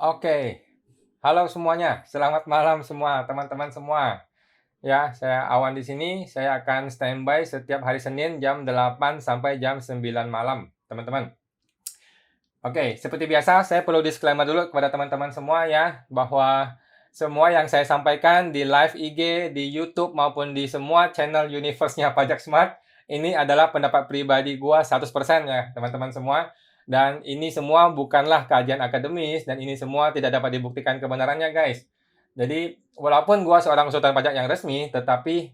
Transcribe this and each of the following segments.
Oke, halo semuanya, selamat malam semua, teman-teman semua. Ya, saya Awan di sini, saya akan standby setiap hari Senin jam 8 sampai jam 9 malam, teman-teman. Oke, seperti biasa saya perlu disclaimer dulu kepada teman-teman semua ya, bahwa semua yang saya sampaikan di live IG, di YouTube, maupun di semua channel universe-nya Pajak Smart, ini adalah pendapat pribadi gua 100% ya, teman-teman semua. Dan ini semua bukanlah kajian akademis, dan ini semua tidak dapat dibuktikan kebenarannya, guys. Jadi, walaupun gua seorang konsultan pajak yang resmi, tetapi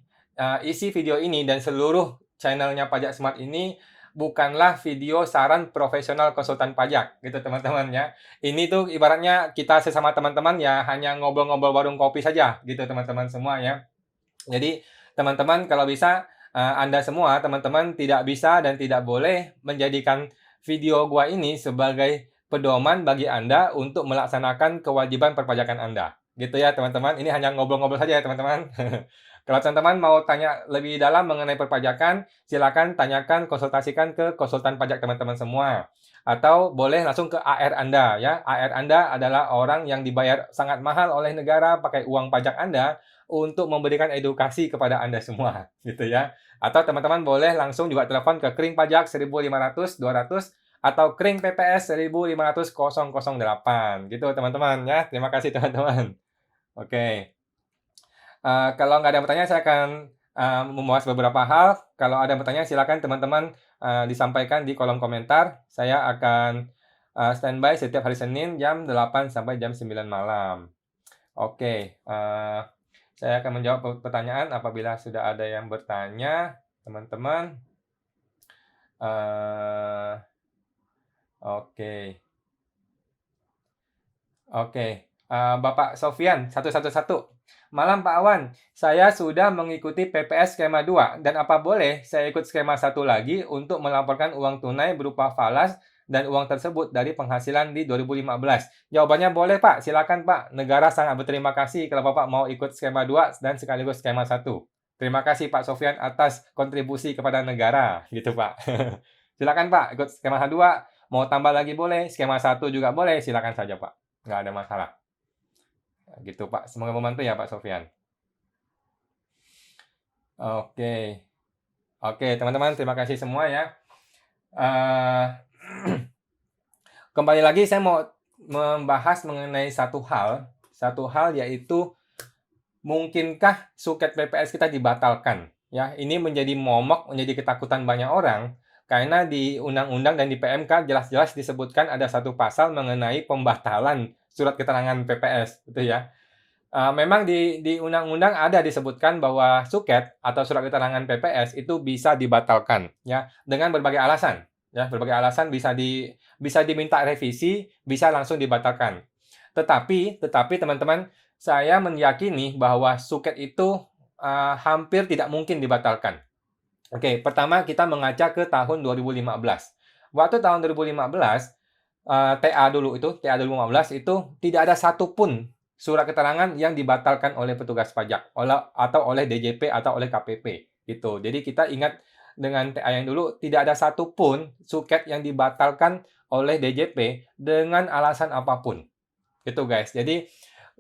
isi video ini dan seluruh channelnya Pajak Smart ini bukanlah video saran profesional konsultan pajak, gitu teman-teman ya. Ini tuh ibaratnya kita sesama teman-teman ya hanya ngobrol-ngobrol warung kopi saja, gitu teman-teman semua ya. Jadi teman-teman kalau bisa Anda semua teman-teman tidak bisa dan tidak boleh menjadikan video gua ini sebagai pedoman bagi Anda untuk melaksanakan kewajiban perpajakan Anda. Gitu ya teman-teman. Ini hanya ngobrol-ngobrol saja ya teman-teman. Kalau teman-teman mau tanya lebih dalam mengenai perpajakan, silakan tanyakan, konsultasikan ke konsultan pajak teman-teman semua. Atau boleh langsung ke AR Anda ya. AR Anda adalah orang yang dibayar sangat mahal oleh negara pakai uang pajak Anda untuk memberikan edukasi kepada Anda semua, gitu ya. Atau teman-teman boleh langsung juga telepon ke Kring Pajak 1500 200 atau Kring PPS 1500 008, gitu teman-teman ya. Terima kasih teman-teman. Oke. Kalau nggak ada yang bertanya, saya akan membahas beberapa hal. Kalau ada yang bertanya, silakan teman-teman disampaikan di kolom komentar. Saya akan standby setiap hari Senin jam 8 sampai jam 9 malam. Oke, saya akan menjawab pertanyaan apabila sudah ada yang bertanya, teman-teman. Eee, oke. Oke, Bapak Sofyan, 111. Malam Pak Awan, saya sudah mengikuti PPS skema 2 dan apa boleh saya ikut skema 1 lagi untuk melaporkan uang tunai berupa falas dan uang tersebut dari penghasilan di 2015? Jawabannya boleh Pak, silakan Pak. Negara sangat berterima kasih kalau Bapak mau ikut skema 2 dan sekaligus skema 1. Terima kasih Pak Sofyan atas kontribusi kepada negara, gitu Pak. Silakan Pak, ikut skema 2, mau tambah lagi boleh, skema 1 juga boleh, silakan saja Pak. Nggak ada masalah. Gitu Pak, semoga membantu ya Pak Sofyan. Oke. Oke teman-teman, terima kasih semua ya. Eh, Kembali lagi saya mau membahas mengenai satu hal yaitu mungkinkah suket PPS kita dibatalkan? Ya, ini menjadi momok, menjadi ketakutan banyak orang karena di undang-undang dan di PMK jelas-jelas disebutkan ada satu pasal mengenai pembatalan surat keterangan PPS, gitu ya. Memang di undang-undang ada disebutkan bahwa suket atau surat keterangan PPS itu bisa dibatalkan, ya, dengan berbagai alasan, ya, berbagai alasan bisa diminta revisi, bisa langsung dibatalkan. Tetapi teman-teman, saya meyakini bahwa suket itu, hampir tidak mungkin dibatalkan. Oke, pertama kita mengaca ke tahun 2015. Waktu tahun 2015, TA 2015 itu tidak ada satupun surat keterangan yang dibatalkan oleh petugas pajak atau oleh DJP atau oleh KPP, gitu. Jadi kita ingat dengan TA yang dulu tidak ada satupun suket yang dibatalkan oleh DJP dengan alasan apapun. Gitu guys. Jadi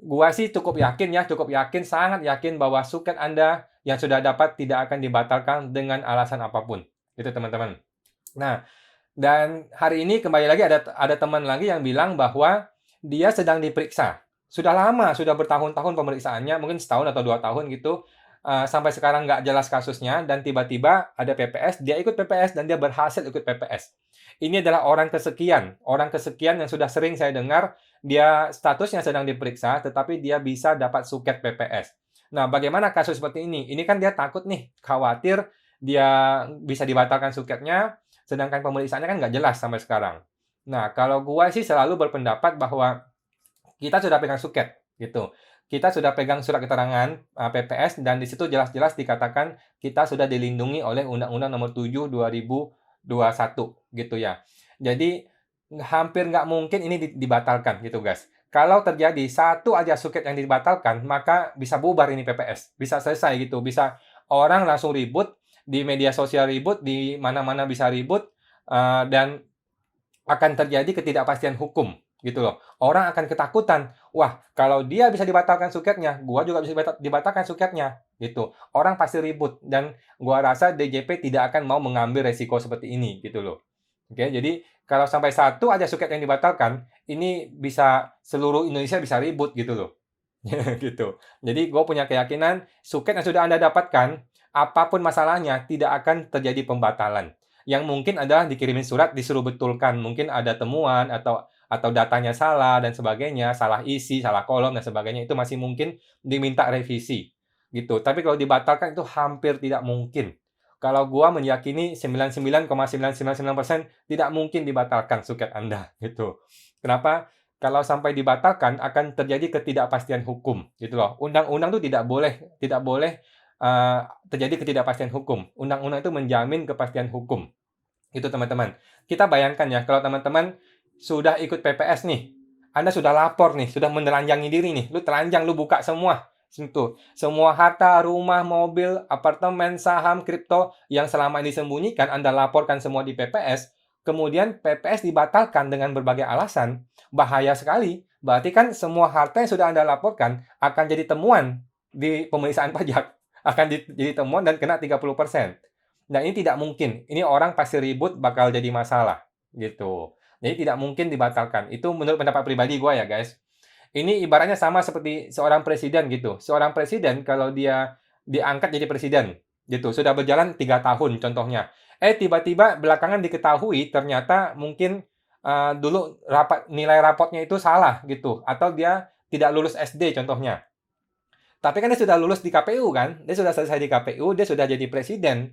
gua sih cukup yakin, sangat yakin bahwa suket Anda yang sudah dapat tidak akan dibatalkan dengan alasan apapun. Gitu teman-teman. Nah, dan hari ini kembali lagi ada teman lagi yang bilang bahwa dia sedang diperiksa. Sudah lama, sudah bertahun-tahun pemeriksaannya, mungkin setahun atau 2 tahun gitu. Sampai sekarang nggak jelas kasusnya, dan tiba-tiba ada PPS, dia ikut PPS dan dia berhasil ikut PPS. Ini adalah orang kesekian yang sudah sering saya dengar, dia statusnya sedang diperiksa, tetapi dia bisa dapat suket PPS. Nah, bagaimana kasus seperti ini? Ini kan dia takut nih, khawatir dia bisa dibatalkan suketnya, sedangkan pemeriksaannya kan nggak jelas sampai sekarang. Nah, kalau gua sih selalu berpendapat bahwa kita sudah pegang suket, gitu. Kita sudah pegang surat keterangan PPS dan di situ jelas-jelas dikatakan kita sudah dilindungi oleh Undang-Undang Nomor 7 2021, gitu ya. Jadi hampir nggak mungkin ini dibatalkan, gitu guys. Kalau terjadi satu aja suket yang dibatalkan, maka bisa bubar ini PPS, bisa selesai gitu, bisa orang langsung ribut di media sosial, ribut di mana-mana bisa ribut, dan akan terjadi ketidakpastian hukum gitu loh. Orang akan ketakutan, wah kalau dia bisa dibatalkan suketnya, gua juga bisa dibatalkan suketnya, gitu. Orang pasti ribut dan gua rasa DJP tidak akan mau mengambil resiko seperti ini, gitu loh. Oke, jadi kalau sampai satu aja suket yang dibatalkan, ini bisa seluruh Indonesia bisa ribut gitu loh. Gitu. Jadi gue punya keyakinan suket yang sudah Anda dapatkan, apapun masalahnya tidak akan terjadi pembatalan. Yang mungkin adalah dikirimin surat disuruh betulkan, mungkin ada temuan atau datanya salah dan sebagainya, salah isi, salah kolom dan sebagainya itu masih mungkin diminta revisi gitu. Tapi kalau dibatalkan itu hampir tidak mungkin. Kalau gua meyakini 99,999% tidak mungkin dibatalkan suket Anda gitu. Kenapa? Kalau sampai dibatalkan akan terjadi ketidakpastian hukum gitu loh. Undang-undang itu tidak boleh terjadi ketidakpastian hukum. Undang-undang itu menjamin kepastian hukum. Itu teman-teman. Kita bayangkan ya kalau teman-teman sudah ikut PPS nih. Anda sudah lapor nih, sudah menelanjangi diri nih. Lu telanjang, lu buka semua. Sentuh. Semua harta, rumah, mobil, apartemen, saham, kripto yang selama ini disembunyikan Anda laporkan semua di PPS. Kemudian PPS dibatalkan dengan berbagai alasan. Bahaya sekali. Berarti kan semua harta yang sudah Anda laporkan akan jadi temuan di pemeriksaan pajak. Akan jadi temuan dan kena 30%. Nah, ini tidak mungkin. Ini orang pasti ribut bakal jadi masalah gitu. Jadi tidak mungkin dibatalkan. Itu menurut pendapat pribadi gue ya, guys. Ini ibaratnya sama seperti seorang presiden gitu. Seorang presiden kalau dia diangkat jadi presiden gitu, sudah berjalan 3 tahun contohnya. Tiba-tiba belakangan diketahui ternyata mungkin dulu nilai rapotnya itu salah gitu atau dia tidak lulus SD contohnya. Tapi kan dia sudah lulus di KPU kan? Dia sudah selesai di KPU, dia sudah jadi presiden.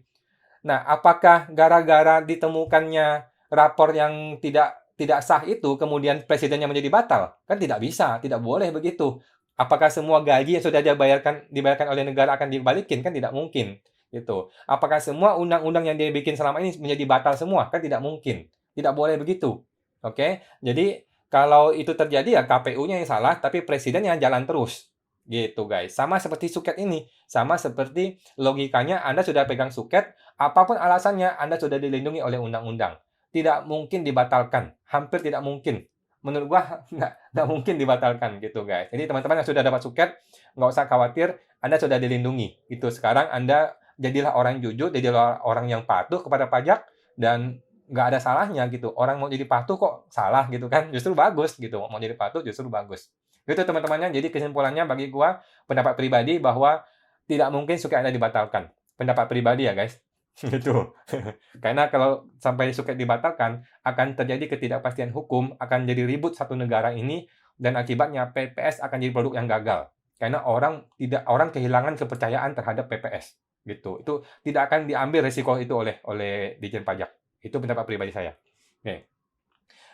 Nah, apakah gara-gara ditemukannya rapor yang tidak sah itu kemudian presidennya menjadi batal? Kan tidak bisa, tidak boleh begitu. Apakah semua gaji yang sudah dibayarkan oleh negara akan dibalikin? Kan tidak mungkin, gitu. Apakah semua undang-undang yang dia bikin selama ini menjadi batal semua? Kan tidak mungkin. Tidak boleh begitu. Oke? Jadi kalau itu terjadi ya KPU-nya yang salah, tapi presidennya jalan terus. Gitu, guys. Sama seperti suket ini. Sama seperti logikanya Anda sudah pegang suket, apapun alasannya, Anda sudah dilindungi oleh undang-undang. Tidak mungkin dibatalkan. Hampir tidak mungkin. Menurut gua nggak mungkin dibatalkan gitu, guys. Jadi teman-teman yang sudah dapat suket, nggak usah khawatir, Anda sudah dilindungi. Itu sekarang Anda jadilah orang jujur, jadilah orang yang patuh kepada pajak, dan nggak ada salahnya gitu. Orang mau jadi patuh kok salah gitu kan? Justru bagus gitu. Mau jadi patuh justru bagus. Itu teman-temannya. Jadi kesimpulannya bagi gua, pendapat pribadi bahwa tidak mungkin suket Anda dibatalkan. Pendapat pribadi ya, guys. Gitu. Karena kalau sampai suket dibatalkan, akan terjadi ketidakpastian hukum, akan jadi ribut satu negara ini, dan akibatnya PPS akan jadi produk yang gagal. Karena orang kehilangan kepercayaan terhadap PPS. Gitu. Itu tidak akan diambil resiko itu oleh Ditjen Pajak. Itu pendapat pribadi saya. Oke.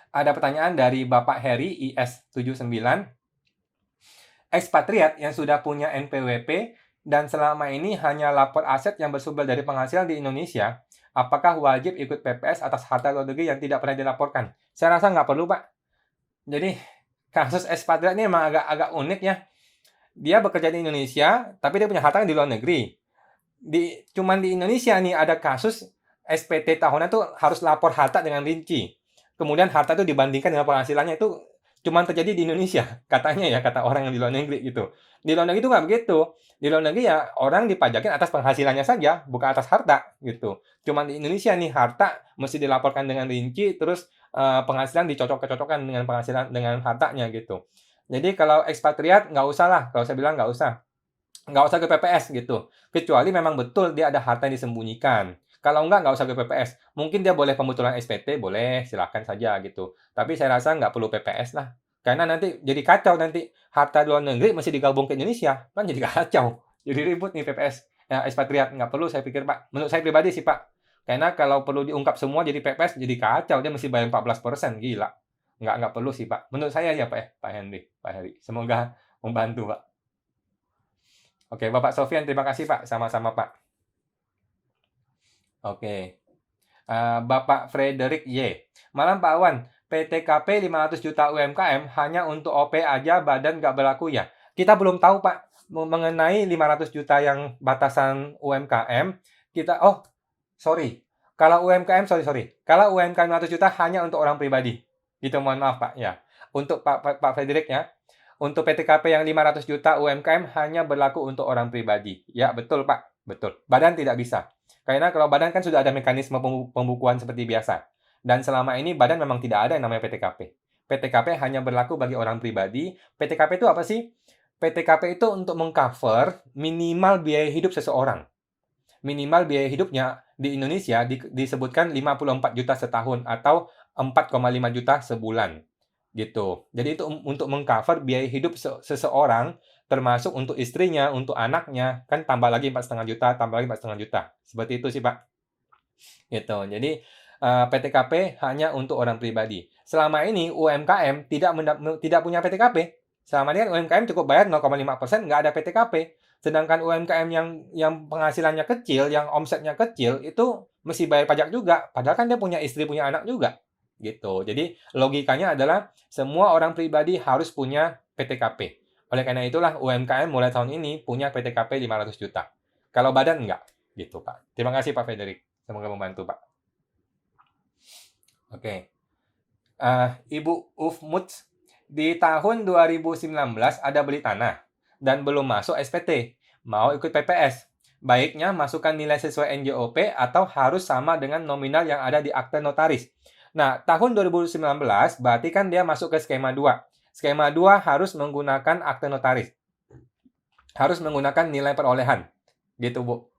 Ada pertanyaan dari Bapak Heri IS79. Ekspatriat yang sudah punya NPWP dan selama ini hanya lapor aset yang bersumber dari penghasilan di Indonesia, apakah wajib ikut PPS atas harta luar negeri yang tidak pernah dilaporkan? Saya rasa nggak perlu, Pak. Jadi, kasus ekspatriat ini memang agak unik ya. Dia bekerja di Indonesia, tapi dia punya harta di luar negeri. Cuman di Indonesia nih ada kasus SPT tahunan tuh harus lapor harta dengan rinci. Kemudian harta itu dibandingkan dengan penghasilannya itu cuma terjadi di Indonesia, katanya ya, kata orang yang di luar negeri gitu. Di luar negeri itu nggak begitu. Di luar negeri ya orang dipajakin atas penghasilannya saja, bukan atas harta gitu. Cuma di Indonesia nih harta mesti dilaporkan dengan rinci, terus penghasilan dicocok-cocokkan dengan penghasilan dengan hartanya gitu. Jadi kalau ekspatriat nggak usah lah, kalau saya bilang nggak usah. Nggak usah ke PPS gitu. Kecuali memang betul dia ada harta yang disembunyikan. Kalau nggak usah ke PPS. Mungkin dia boleh pembetulan SPT, boleh, silakan saja gitu. Tapi saya rasa nggak perlu PPS lah. Karena nanti jadi kacau nanti. Harta luar negeri mesti digabung ke Indonesia. Kan jadi kacau. Jadi ribut nih PPS. Ya, ekspatriat. Nggak perlu saya pikir, Pak. Menurut saya pribadi sih, Pak. Karena kalau perlu diungkap semua jadi PPS, jadi kacau. Dia mesti bayar 14%. Gila. Nggak perlu sih, Pak. Menurut saya ya, Pak, ya, Pak Henry. Pak Heri. Semoga membantu, Pak. Oke, Bapak Sofian, terima kasih, Pak. Sama-sama, Pak. Oke. Bapak Frederick Y. Malam, Pak Awan. PTKP 500 juta UMKM hanya untuk OP aja, badan nggak berlaku ya? Kita belum tahu, Pak, mengenai 500 juta yang batasan UMKM. Sorry. Kalau UMKM, sorry. Kalau UMKM 500 juta hanya untuk orang pribadi. Gitu, mohon maaf, Pak. Ya. Untuk Pak Frederick ya. Untuk PTKP yang 500 juta UMKM hanya berlaku untuk orang pribadi. Ya, betul Pak. Betul. Badan tidak bisa. Karena kalau badan kan sudah ada mekanisme pembukuan seperti biasa. Dan selama ini badan memang tidak ada yang namanya PTKP. PTKP hanya berlaku bagi orang pribadi. PTKP itu apa sih? PTKP itu untuk mengcover minimal biaya hidup seseorang. Minimal biaya hidupnya di Indonesia disebutkan 54 juta setahun atau 4,5 juta sebulan. Gitu. Jadi itu untuk mengcover biaya hidup seseorang, termasuk untuk istrinya, untuk anaknya, kan tambah lagi 4,5 juta, tambah lagi 4,5 juta. Seperti itu sih, Pak. Gitu. Jadi, PTKP hanya untuk orang pribadi. Selama ini UMKM tidak punya PTKP. Selama ini kan UMKM cukup bayar 0,5%, nggak ada PTKP. Sedangkan UMKM yang penghasilannya kecil, yang omsetnya kecil, itu mesti bayar pajak juga. Padahal kan dia punya istri, punya anak juga. Gitu. Jadi logikanya adalah semua orang pribadi harus punya PTKP. Oleh karena itulah UMKM mulai tahun ini punya PTKP 500 juta. Kalau badan enggak. Gitu, Pak. Terima kasih Pak Frederick. Semoga membantu, Pak. Oke. Ibu Ufmuts, di tahun 2019 ada beli tanah dan belum masuk SPT. Mau ikut PPS. Baiknya masukkan nilai sesuai NJOP atau harus sama dengan nominal yang ada di akte notaris. Nah, tahun 2019 berarti kan dia masuk ke skema 2. Skema 2 harus menggunakan akte notaris. Harus menggunakan nilai perolehan. Gitu, Bu.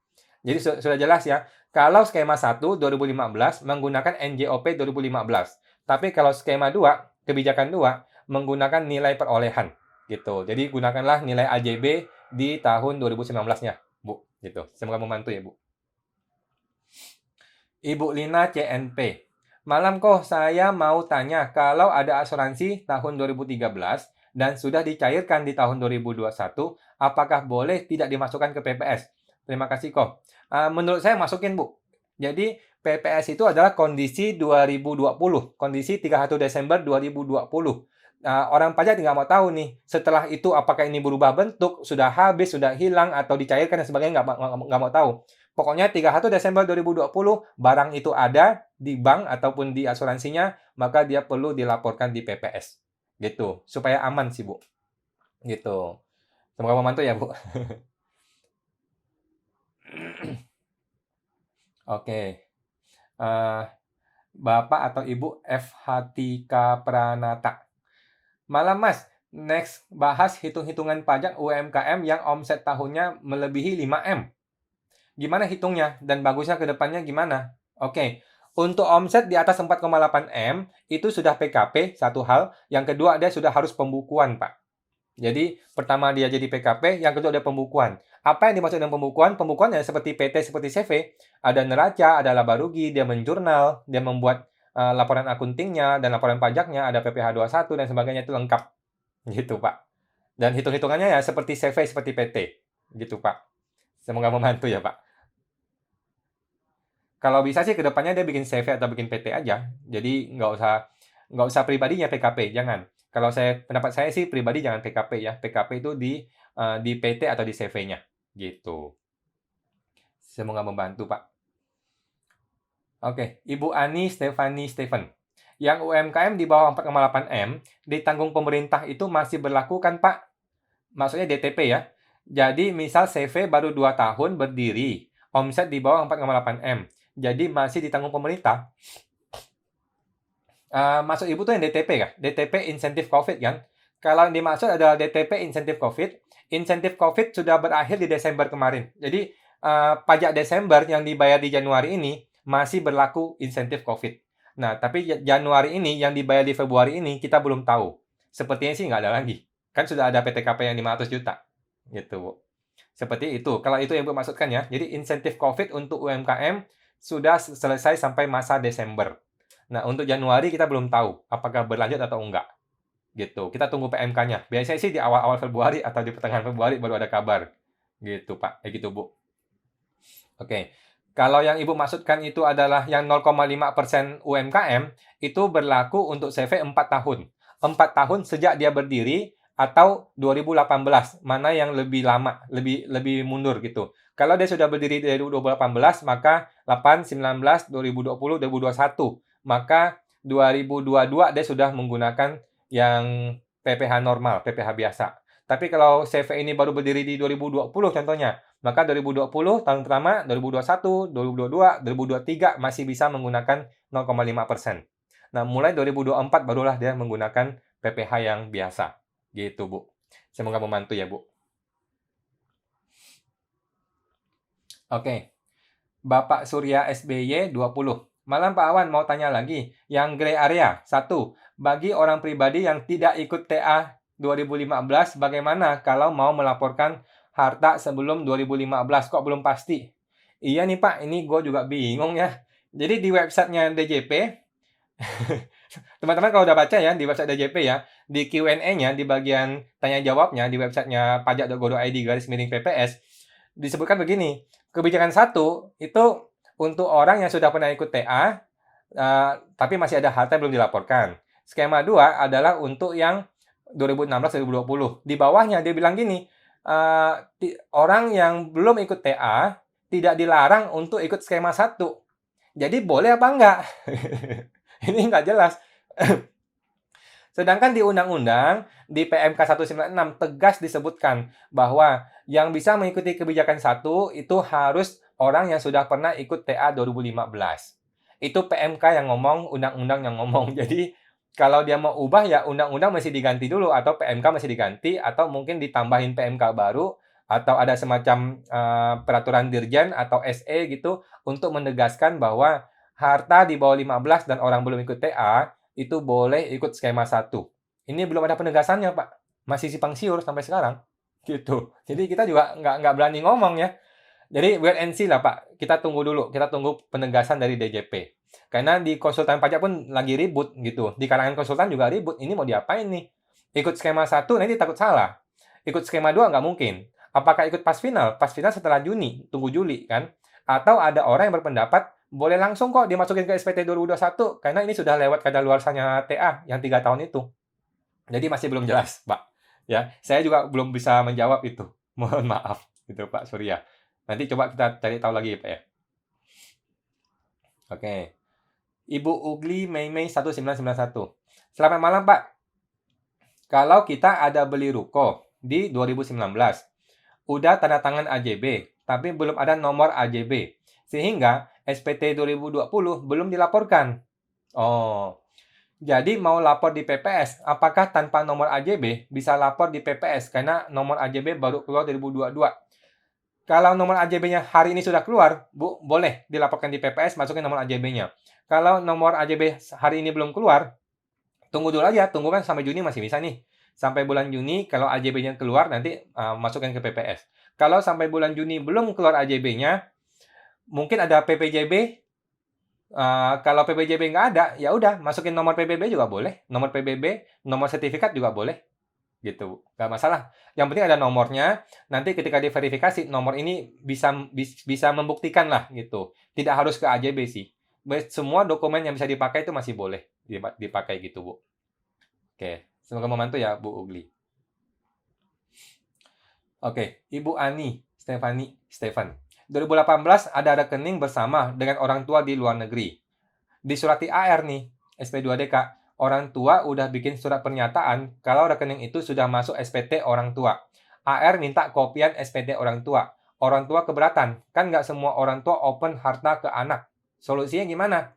Jadi sudah jelas ya. Kalau skema 1 2015 menggunakan NJOP 2015. Tapi kalau skema 2, kebijakan 2 menggunakan nilai perolehan. Gitu. Jadi gunakanlah nilai AJB di tahun 2019-nya, Bu. Gitu. Semoga membantu ya, Bu. Ibu Lina CNP. Malam kok saya mau tanya, kalau ada asuransi tahun 2013 dan sudah dicairkan di tahun 2021, apakah boleh tidak dimasukkan ke PPS? Terima kasih kok. Menurut saya masukin, Bu. Jadi PPS itu adalah kondisi 2020, kondisi 31 Desember 2020. Orang pajak nggak mau tahu nih, setelah itu apakah ini berubah bentuk, sudah habis, sudah hilang, atau dicairkan dan sebagainya, nggak mau tahu. Pokoknya 31 Desember 2020, barang itu ada di bank ataupun di asuransinya, maka dia perlu dilaporkan di PPS. Gitu, supaya aman sih, Bu. Gitu. Semoga membantu ya, Bu. Oke. Bapak atau Ibu FHTK Pranata. Malam, Mas. Next, bahas hitung-hitungan pajak UMKM yang omset tahunnya melebihi 5M. Gimana hitungnya? Dan bagusnya ke depannya gimana? Oke. Untuk omset di atas 4,8M, itu sudah PKP, satu hal. Yang kedua, dia sudah harus pembukuan, Pak. Jadi, pertama dia jadi PKP, yang kedua ada pembukuan. Apa yang dimaksud dengan pembukuan? Pembukuan ya seperti PT, seperti CV. Ada neraca, ada laba rugi, dia menjurnal, dia membuat laporan akuntingnya, dan laporan pajaknya, ada PPh 21, dan sebagainya, itu lengkap. Gitu, Pak. Dan hitung-hitungannya ya seperti CV, seperti PT. Gitu, Pak. Semoga membantu ya, Pak. Kalau bisa sih ke depannya dia bikin CV atau bikin PT aja. Jadi nggak usah pribadinya PKP, jangan. Kalau pendapat saya sih pribadi jangan PKP ya. PKP itu di PT atau di CV-nya. Gitu. Semoga membantu, Pak. Oke, Ibu Ani Stefani Steven. Yang UMKM di bawah 4,8M ditanggung pemerintah itu masih berlaku kan, Pak? Maksudnya DTP ya. Jadi misal CV baru 2 tahun berdiri, omset di bawah 4,8M. Jadi masih ditanggung pemerintah. Maksud Ibu tuh yang DTP kan? DTP insentif COVID kan? Kalau yang dimaksud adalah DTP insentif COVID. Insentif COVID sudah berakhir di Desember kemarin. Jadi pajak Desember yang dibayar di Januari ini masih berlaku insentif COVID. Nah, tapi Januari ini yang dibayar di Februari ini kita belum tahu. Sepertinya sih nggak ada lagi. Kan sudah ada PTKP yang 500 juta. Gitu, Bu. Seperti itu. Kalau itu yang Ibu maksudkan ya. Jadi insentif COVID untuk UMKM sudah selesai sampai masa Desember. Nah, untuk Januari kita belum tahu apakah berlanjut atau enggak. Gitu. Kita tunggu PMK-nya. Biasanya sih di awal-awal Februari atau di pertengahan Februari baru ada kabar. Gitu, Pak. Gitu, Bu. Oke. Kalau yang Ibu maksudkan itu adalah yang 0,5% UMKM, itu berlaku untuk CV 4 tahun. 4 tahun sejak dia berdiri atau 2018, mana yang lebih lama, lebih mundur gitu. Kalau dia sudah berdiri dari 2018, maka 8, 19, 2020, 2021. Maka 2022 dia sudah menggunakan yang PPh normal, PPh biasa. Tapi kalau CV ini baru berdiri di 2020 contohnya, maka 2020 tahun pertama, 2021, 2022, 2023 masih bisa menggunakan 0,5%. Nah, mulai 2024 barulah dia menggunakan PPh yang biasa. Gitu, Bu. Semoga membantu ya, Bu. Oke. Bapak Surya SBY 20. Malam Pak Awan, mau tanya lagi. Yang gray area, 1. Bagi orang pribadi yang tidak ikut TA 2015, bagaimana kalau mau melaporkan harta sebelum 2015? Kok belum pasti? Iya nih Pak, ini gue juga bingung ya. Jadi di websitenya DJP, teman-teman kalau udah baca ya, di website DJP ya, di Q&A-nya, di bagian tanya jawabnya, di websitenya pajak.go.id/PPS, disebutkan begini, kebijakan 1 itu untuk orang yang sudah pernah ikut TA, tapi masih ada harta yang belum dilaporkan. Skema 2 adalah untuk yang 2016-2020. Di bawahnya dia bilang gini, orang yang belum ikut TA tidak dilarang untuk ikut skema 1. Jadi boleh apa enggak? Ini nggak jelas. Sedangkan di undang-undang, di PMK 196 tegas disebutkan bahwa yang bisa mengikuti kebijakan 1 itu harus orang yang sudah pernah ikut TA 2015. Itu PMK yang ngomong, undang-undang yang ngomong. Jadi kalau dia mau ubah ya undang-undang masih diganti dulu atau PMK masih diganti atau mungkin ditambahin PMK baru atau ada semacam peraturan dirjen atau SE gitu untuk menegaskan bahwa harta di bawah 15 dan orang belum ikut TA itu boleh ikut skema 1. Ini belum ada penegasannya, Pak. Masih simpang siur sampai sekarang. Gitu. Jadi kita juga nggak berani ngomong ya. Jadi wait and see lah, Pak. Kita tunggu dulu. Kita tunggu penegasan dari DJP. Karena di konsultan pajak pun lagi ribut gitu. Di kalangan konsultan juga ribut. Ini mau diapain nih? Ikut skema 1 nanti takut salah. Ikut skema 2 nggak mungkin. Apakah ikut pas final? Pas final setelah Juni. Tunggu Juli kan? Atau ada orang yang berpendapat boleh langsung kok dimasukin ke SPT 2021 karena ini sudah lewat kadaluarsanya TA yang 3 tahun itu. Jadi masih belum jelas, Pak. Ya, saya juga belum bisa menjawab itu. Mohon maaf gitu, Pak Surya. Nanti coba kita cari tahu lagi, Pak ya. Oke. Ibu Ugli Mei 1991. Selamat malam, Pak. Kalau kita ada beli ruko di 2019, udah tanda tangan AJB, tapi belum ada nomor AJB. Sehingga SPT 2020 belum dilaporkan. Oh, jadi mau lapor di PPS, apakah tanpa nomor AJB bisa lapor di PPS? Karena nomor AJB baru keluar 2022. Kalau nomor AJB-nya hari ini sudah keluar, Bu, boleh dilaporkan di PPS, masukin nomor AJB-nya. Kalau nomor AJB hari ini belum keluar, tunggu dulu aja, tunggu kan sampai Juni masih bisa nih. Sampai bulan Juni, kalau AJB-nya keluar, nanti masukin ke PPS. Kalau sampai bulan Juni belum keluar AJB-nya, mungkin ada PPJB. Kalau PPJB nggak ada, ya udah masukin nomor PBB juga boleh. Nomor PBB, nomor sertifikat juga boleh. Gitu, nggak masalah. Yang penting ada nomornya. Nanti ketika diverifikasi, nomor ini bisa membuktikan lah gitu. Tidak harus ke AJB sih. Semua dokumen yang bisa dipakai itu masih boleh dipakai gitu, Bu. Oke, semoga membantu ya, Bu Ugli. Oke, Ibu Ani Stefan. 2018 ada rekening bersama dengan orang tua di luar negeri. Disurati AR nih, SP2DK. Orang tua udah bikin surat pernyataan kalau rekening itu sudah masuk SPT orang tua. AR minta kopian SPT orang tua. Orang tua keberatan. Kan nggak semua orang tua open harta ke anak. Solusinya gimana?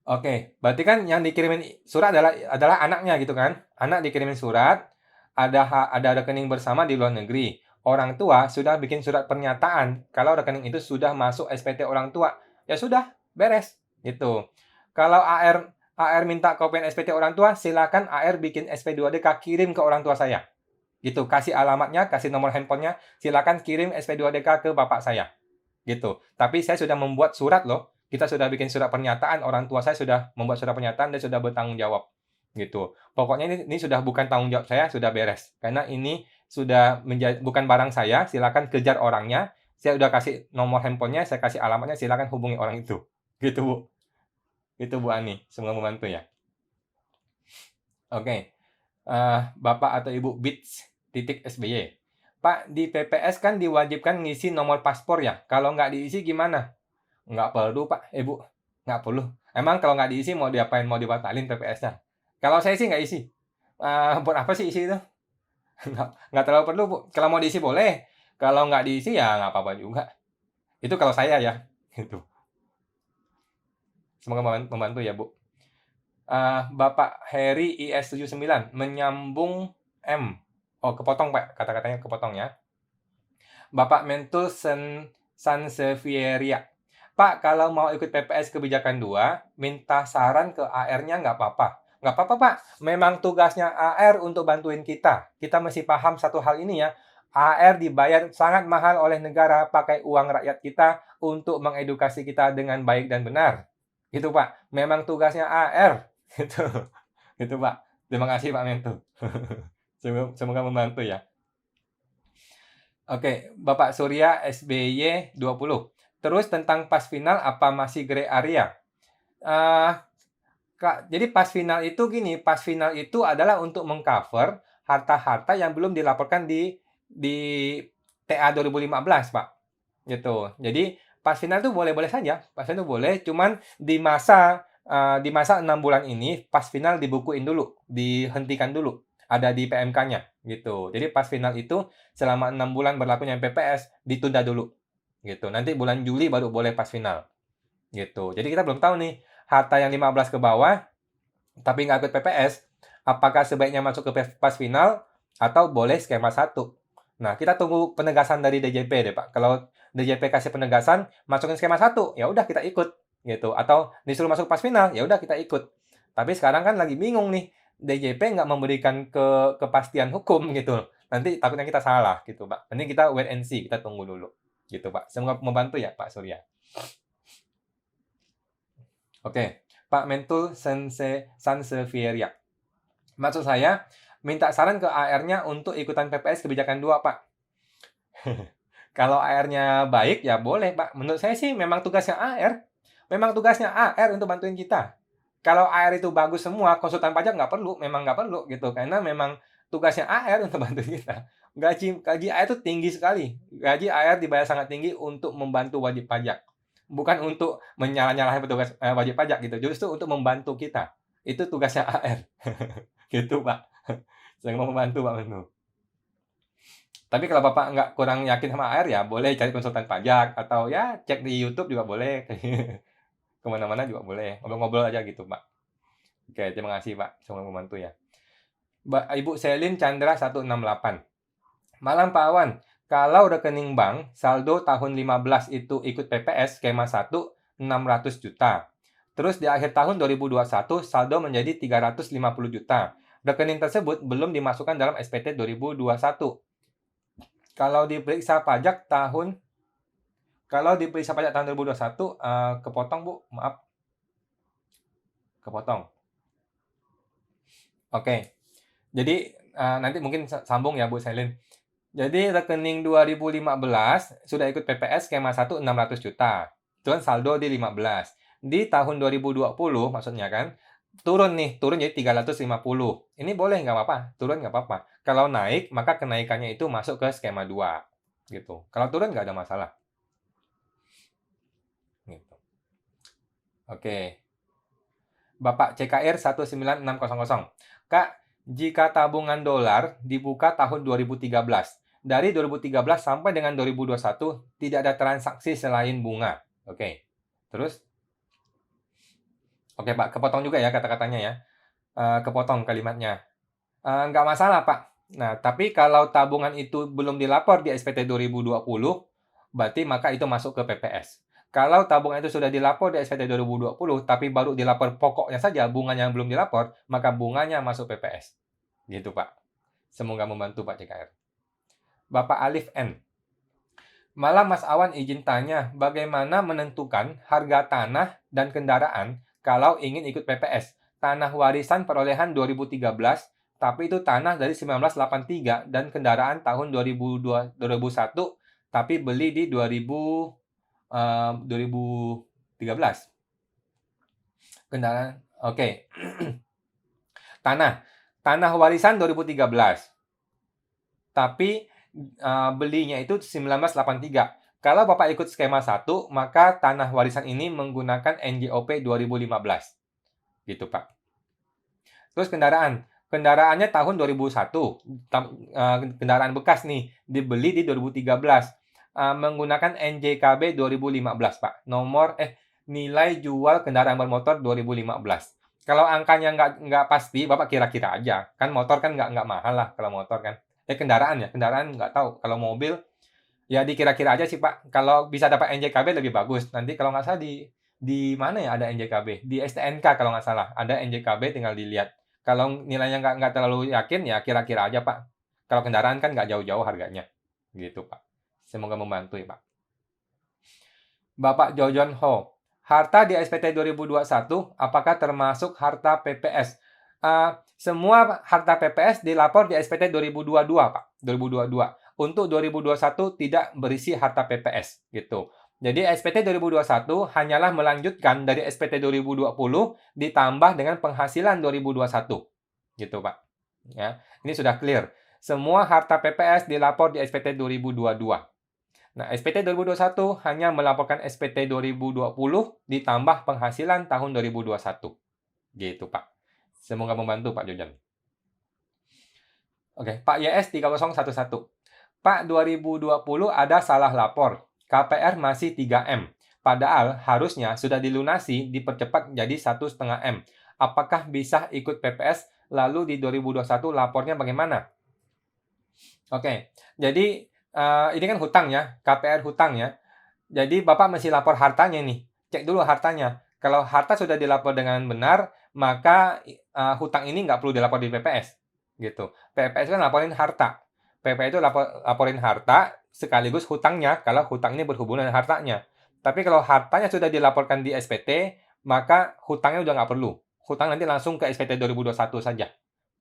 Oke, berarti kan yang dikirimin surat adalah anaknya gitu kan? Anak dikirimin surat, ada rekening bersama di luar negeri. Orang tua sudah bikin surat pernyataan kalau rekening itu sudah masuk SPT orang tua. Ya sudah, beres gitu. Kalau AR minta kopian SPT orang tua, silakan AR bikin SP2DK kirim ke orang tua saya. Gitu, kasih alamatnya, kasih nomor handphonenya, silakan kirim SP2DK ke bapak saya. Gitu. Tapi saya sudah membuat surat loh. Kita sudah bikin surat pernyataan, orang tua saya sudah membuat surat pernyataan dan sudah bertanggung jawab. Gitu. Pokoknya ini sudah bukan tanggung jawab saya, sudah beres. Karena ini sudah bukan barang saya, silakan kejar orangnya. Saya udah kasih nomor handphonenya, saya kasih alamatnya, silakan hubungi orang itu. Gitu, Bu. Itu Bu Ani. Semoga membantu ya. Oke. Bapak atau Ibu Bits.SBY. Pak, di PPS kan diwajibkan ngisi nomor paspor ya. Kalau nggak diisi gimana? Nggak perlu, Pak. Bu, nggak perlu. Emang kalau nggak diisi mau diapain? Mau dibatalin PPS-nya? Kalau saya sih nggak isi. Buat apa sih isi itu? Nggak terlalu perlu, Bu. Kalau mau diisi boleh. Kalau nggak diisi ya nggak apa-apa juga. Itu kalau saya ya. Gitu. Semoga membantu ya, Bu. Bapak Heri IS79 menyambung M. Oh, kepotong, Pak. Kata-katanya kepotong ya. Bapak Mentul Sansevieria. Pak, kalau mau ikut PPS kebijakan 2, minta saran ke AR-nya nggak apa-apa. Nggak apa-apa, Pak. Memang tugasnya AR untuk bantuin kita. Kita mesti paham satu hal ini ya. AR dibayar sangat mahal oleh negara pakai uang rakyat kita untuk mengedukasi kita dengan baik dan benar. Gitu, Pak. Memang tugasnya AR. Gitu. Gitu, Pak. Terima kasih, Pak Mentu. Semoga membantu ya. Oke, Bapak Surya SBY 20. Terus tentang pas final apa masih gray area? Kak, jadi pas final itu gini, pas final itu adalah untuk mengcover harta-harta yang belum dilaporkan di TA 2015, Pak. Gitu. Jadi pas final itu boleh-boleh saja, pas final itu boleh, cuman di masa 6 bulan ini pas final dibukuin dulu, dihentikan dulu. Ada di PMK-nya gitu. Jadi pas final itu selama 6 bulan berlakunya PPS ditunda dulu. Gitu. Nanti bulan Juli baru boleh pas final. Gitu. Jadi kita belum tahu nih harta yang 15 ke bawah tapi nggak ikut PPS, apakah sebaiknya masuk ke pas final atau boleh skema 1. Nah, kita tunggu penegasan dari DJP deh, Pak. Kalau DJP kasih penegasan, masukin skema 1, ya udah kita ikut gitu. Atau disuruh masuk pas final, ya udah kita ikut. Tapi sekarang kan lagi bingung nih. DJP nggak memberikan kepastian hukum gitu. Nanti takutnya kita salah gitu, Pak. Nanti kita wait and see, kita tunggu dulu. Gitu, Pak. Semoga membantu ya, Pak Surya. Oke. Pak Mentul Sansevieria. Maksud saya, minta saran ke AR-nya untuk ikutan PPS kebijakan 2, Pak. Kalau AR-nya baik, ya boleh, Pak. Menurut saya sih memang tugasnya AR. Memang tugasnya AR untuk bantuin kita. Kalau AR itu bagus semua, konsultan pajak nggak perlu, memang nggak perlu gitu. Karena memang tugasnya AR untuk bantuin kita. Gaji AR itu tinggi sekali. Gaji AR dibayar sangat tinggi untuk membantu wajib pajak. Bukan untuk menyalah-nyalahin petugas wajib pajak gitu. Justru untuk membantu kita. Itu tugasnya AR. Gitu, Pak. Saya mau membantu, Pak Mentu. Tapi kalau Bapak nggak kurang yakin sama AR, ya boleh cari konsultan pajak atau ya cek di YouTube juga boleh. Kemana-mana juga boleh. Ngobrol-ngobrol aja gitu, Pak. Oke, terima kasih, Pak. Semoga membantu ya. Ibu Selin Chandra 168. Malam Pak Awan, kalau rekening bank saldo tahun 15 itu ikut PPS skema 1 600 juta. Terus di akhir tahun 2021 saldo menjadi 350 juta. Rekening tersebut belum dimasukkan dalam SPT 2021. Kalau diperiksa pajak tahun 2021 kepotong, Bu. Maaf. Kepotong. Oke. Jadi nanti mungkin sambung ya Bu Selin. Jadi rekening 2015 sudah ikut PPS skema 1 600 juta. Itu kan saldo di 15. Di tahun 2020 maksudnya kan turun jadi 350. Ini boleh nggak apa-apa, turun nggak apa-apa. Kalau naik, maka kenaikannya itu masuk ke skema 2. Gitu. Kalau turun nggak ada masalah. Gitu. Oke. Bapak CKR 19600. Kak, jika tabungan dolar dibuka tahun 2013, dari 2013 sampai dengan 2021 tidak ada transaksi selain bunga. Oke. Terus? Oke, Pak, kepotong juga ya kata-katanya ya. Kepotong kalimatnya. Nggak masalah, Pak. Nah, tapi kalau tabungan itu belum dilapor di SPT 2020, berarti maka itu masuk ke PPS. Kalau tabungan itu sudah dilapor di SPT 2020, tapi baru dilapor pokoknya saja, bunganya yang belum dilapor, maka bunganya masuk PPS. Gitu, Pak. Semoga membantu, Pak CKR. Bapak Alif N. Malam Mas Awan izin tanya, bagaimana menentukan harga tanah dan kendaraan kalau ingin ikut PPS? Tanah warisan perolehan 2013, tapi itu tanah dari 1983 dan kendaraan tahun 2001, tapi beli di 2013. Kendaraan, oke. Tanah warisan 2013, tapi belinya itu 1983. Kalau Bapak ikut skema 1, maka tanah warisan ini menggunakan NJOP 2015. Gitu, Pak. Terus kendaraan. Kendaraannya tahun 2001. Kendaraan bekas nih, dibeli di 2013. Menggunakan NJKB 2015, Pak. Nilai jual kendaraan bermotor 2015. Kalau angkanya nggak pasti, Bapak kira-kira aja. Kan motor kan nggak mahal lah kalau motor kan. Kendaraan nggak tahu. Kalau mobil, ya dikira-kira aja sih, Pak. Kalau bisa dapat NJKB lebih bagus. Nanti kalau nggak salah di mana ya ada NJKB? Di STNK kalau nggak salah. Ada NJKB, tinggal dilihat. Kalau nilainya nggak terlalu yakin, ya kira-kira aja, Pak. Kalau kendaraan kan nggak jauh-jauh harganya. Gitu, Pak. Semoga membantu ya, Pak. Bapak Jojon Ho. Harta di SPT 2021, apakah termasuk harta PPS? Semua harta PPS dilapor di SPT 2022, Pak. 2022. Untuk 2021 tidak berisi harta PPS, gitu. Jadi SPT 2021 hanyalah melanjutkan dari SPT 2020 ditambah dengan penghasilan 2021. Gitu, Pak. Ya, ini sudah clear. Semua harta PPS dilapor di SPT 2022. Nah, SPT 2021 hanya melaporkan SPT 2020 ditambah penghasilan tahun 2021. Gitu, Pak. Semoga membantu, Pak Jojon. Oke, Pak YS 3011. Pak, 2020 ada salah lapor. KPR masih 3M. Padahal harusnya sudah dilunasi dipercepat jadi 1,5 M. Apakah bisa ikut PPS lalu di 2021 lapornya bagaimana? Oke, jadi ini kan hutang ya, KPR hutang ya. Jadi Bapak mesti lapor hartanya nih. Cek dulu hartanya. Kalau harta sudah dilapor dengan benar, maka hutang ini nggak perlu dilapor di PPS. Gitu. PPS kan laporin harta. PPS itu laporin harta sekaligus hutangnya kalau hutang ini berhubungan dengan hartanya. Tapi kalau hartanya sudah dilaporkan di SPT, maka hutangnya udah nggak perlu. Hutang nanti langsung ke SPT 2021 saja.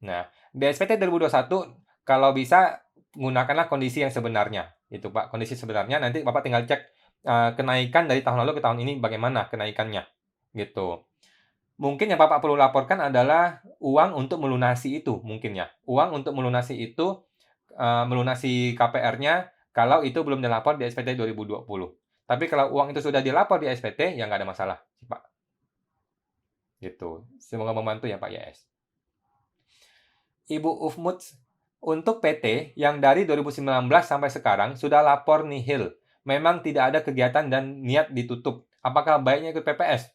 Nah, di SPT 2021 kalau bisa gunakanlah kondisi yang sebenarnya. Itu Pak, kondisi sebenarnya nanti Bapak tinggal cek kenaikan dari tahun lalu ke tahun ini bagaimana kenaikannya. Gitu. Mungkin yang Bapak perlu laporkan adalah uang untuk melunasi itu mungkin ya. Uang untuk melunasi itu, melunasi KPR-nya kalau itu belum dilapor di SPT 2020. Tapi kalau uang itu sudah dilapor di SPT, ya nggak ada masalah, Pak. Gitu. Semoga membantu ya Pak YS. Ibu Ufmut, untuk PT yang dari 2019 sampai sekarang sudah lapor nihil. Memang tidak ada kegiatan dan niat ditutup. Apakah baiknya ikut PPS?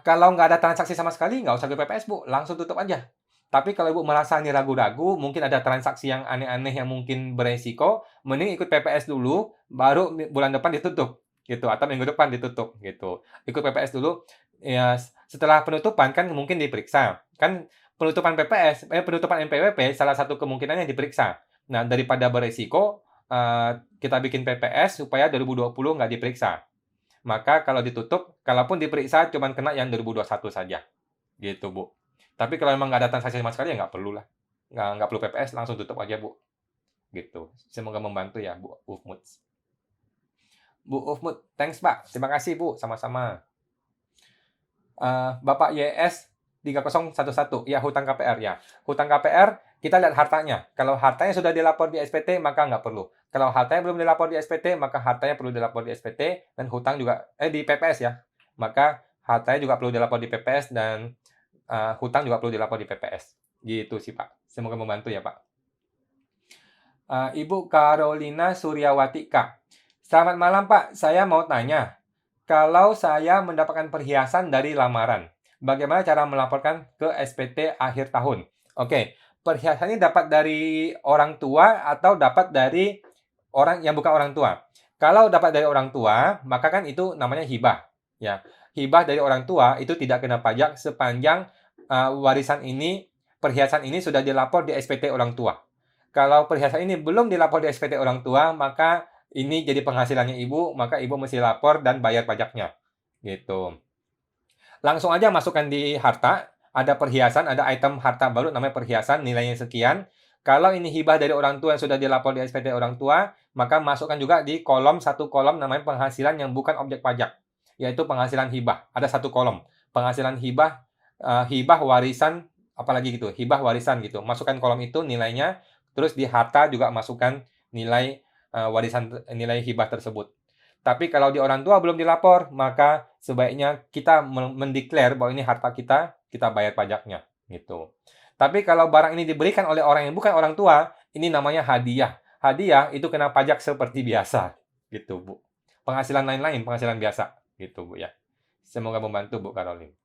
Kalau nggak ada transaksi sama sekali, nggak usah ke PPS, Bu. Langsung tutup aja. Tapi kalau Ibu merasa ini ragu-ragu, mungkin ada transaksi yang aneh-aneh yang mungkin beresiko, mending ikut PPS dulu, baru bulan depan ditutup. Gitu. Atau minggu depan ditutup. Gitu. Ikut PPS dulu. Ya, setelah penutupan kan mungkin diperiksa. Kan penutupan penutupan NPWP, salah satu kemungkinannya diperiksa. Nah, daripada beresiko, kita bikin PPS supaya 2020 nggak diperiksa. Maka kalau ditutup, kalaupun diperiksa cuma kena yang 2021 saja. Gitu, Bu. Tapi kalau memang nggak ada transaksi sama sekali, ya nggak perlu lah. Nggak perlu PPS, langsung tutup aja, Bu. Gitu. Semoga membantu ya, Bu Ufmut. Bu Ufmut, thanks, Pak. Terima kasih, Bu. Sama-sama. Bapak YS 3011. Ya, hutang KPR ya. Hutang KPR, kita lihat hartanya. Kalau hartanya sudah dilapor di SPT, maka nggak perlu. Kalau hartanya belum dilapor di SPT, maka hartanya perlu dilapor di SPT dan hutang juga di PPS ya. Maka hartanya juga perlu dilapor di PPS dan hutang juga perlu dilapor di PPS. Gitu sih, Pak. Semoga membantu ya, Pak. Ibu Carolina Suryawati K. Selamat malam, Pak. Saya mau tanya, kalau saya mendapatkan perhiasan dari lamaran, bagaimana cara melaporkan ke SPT akhir tahun? Oke, perhiasan ini dapat dari orang tua atau dapat dari orang yang bukan orang tua. Kalau dapat dari orang tua, maka kan itu namanya hibah. Ya, hibah dari orang tua itu tidak kena pajak sepanjang perhiasan ini sudah dilapor di SPT orang tua. Kalau perhiasan ini belum dilapor di SPT orang tua, maka ini jadi penghasilannya ibu, maka ibu mesti lapor dan bayar pajaknya. Gitu. Langsung aja masukkan di harta, ada perhiasan, ada item harta baru namanya perhiasan, nilainya sekian. Kalau ini hibah dari orang tua yang sudah dilapor di SPT orang tua, maka masukkan juga di satu kolom namanya penghasilan yang bukan objek pajak, yaitu penghasilan hibah. Ada satu kolom, penghasilan hibah, hibah warisan, apalagi gitu, hibah warisan gitu. Masukkan kolom itu nilainya, terus di harta juga masukkan nilai warisan nilai hibah tersebut. Tapi kalau di orang tua belum dilapor, maka sebaiknya kita mendeklar bahwa ini harta kita, kita bayar pajaknya, gitu. Tapi kalau barang ini diberikan oleh orang yang bukan orang tua, ini namanya hadiah. Hadiah itu kena pajak seperti biasa, gitu, Bu. Penghasilan lain-lain, penghasilan biasa, gitu, Bu ya. Semoga membantu, Bu Caroline.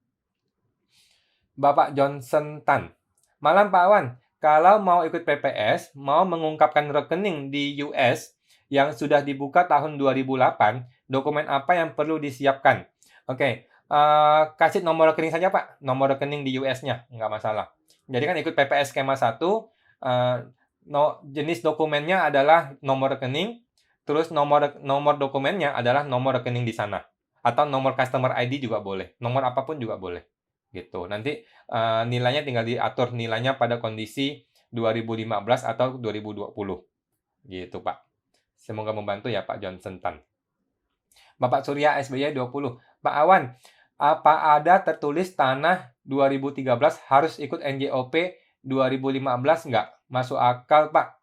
Bapak Johnson Tan. Malam Pak Awan, kalau mau ikut PPS, mau mengungkapkan rekening di US yang sudah dibuka tahun 2008, dokumen apa yang perlu disiapkan? Oke, kasih nomor rekening saja Pak, nomor rekening di US-nya, nggak masalah. Jadi kan ikut PPS skema 1, jenis dokumennya adalah nomor rekening, terus nomor dokumennya adalah nomor rekening di sana. Atau nomor customer ID juga boleh, nomor apapun juga boleh. Gitu. Nanti nilainya tinggal diatur nilainya pada kondisi 2015 atau 2020. Gitu, Pak. Semoga membantu ya, Pak Johnson Tan. Bapak Surya SBY 20. Pak Awan, apa ada tertulis tanah 2013 harus ikut NJOP 2015 nggak? Masuk akal, Pak.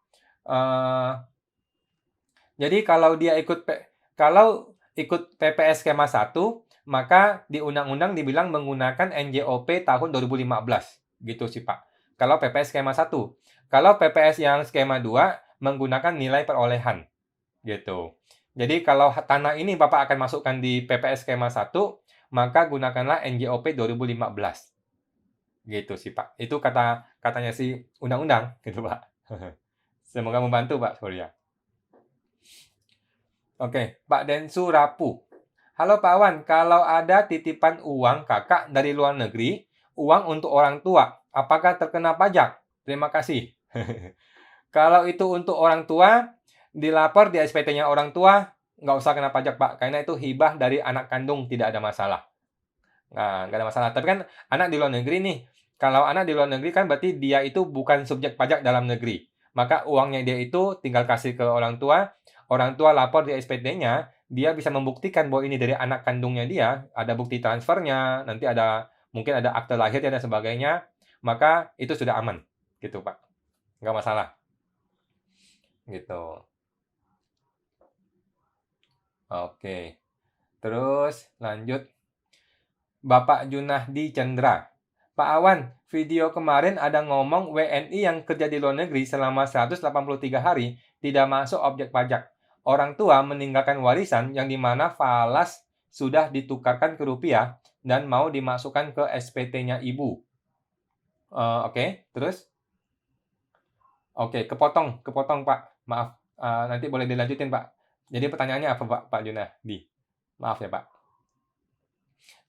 Jadi kalau ikut PPS skema 1, maka di undang-undang dibilang menggunakan NJOP tahun 2015. Gitu sih, Pak. Kalau PPS skema 1. Kalau PPS yang skema 2 menggunakan nilai perolehan. Gitu. Jadi kalau tanah ini Bapak akan masukkan di PPS skema 1, maka gunakanlah NJOP 2015. Gitu sih, Pak. Itu katanya si undang-undang, gitu, Pak. Semoga membantu, Pak Surya. Oke, Pak Densu Rapu. Halo Pak Wan, kalau ada titipan uang kakak dari luar negeri, uang untuk orang tua, apakah terkena pajak? Terima kasih. Kalau itu untuk orang tua, dilapor di SPT-nya orang tua, nggak usah kena pajak Pak, karena itu hibah dari anak kandung, tidak ada masalah. Nah, nggak ada masalah. Tapi kan anak di luar negeri nih, kalau anak di luar negeri kan berarti dia itu bukan subjek pajak dalam negeri. Maka uangnya dia itu tinggal kasih ke orang tua lapor di SPT-nya, dia bisa membuktikan bahwa ini dari anak kandungnya dia, ada bukti transfernya, nanti mungkin ada akte lahirnya dan sebagainya, maka itu sudah aman, gitu Pak. Nggak masalah. Gitu. Oke. Terus lanjut. Bapak Junahdi Chandra. Pak Awan, video kemarin ada ngomong WNI yang kerja di luar negeri selama 183 hari tidak masuk objek pajak. Orang tua meninggalkan warisan yang dimana falas sudah ditukarkan ke rupiah dan mau dimasukkan ke SPT-nya ibu. Oke, terus? Oke, kepotong Pak. Maaf, nanti boleh dilanjutin Pak. Jadi pertanyaannya apa Pak Junahdi? Maaf ya Pak.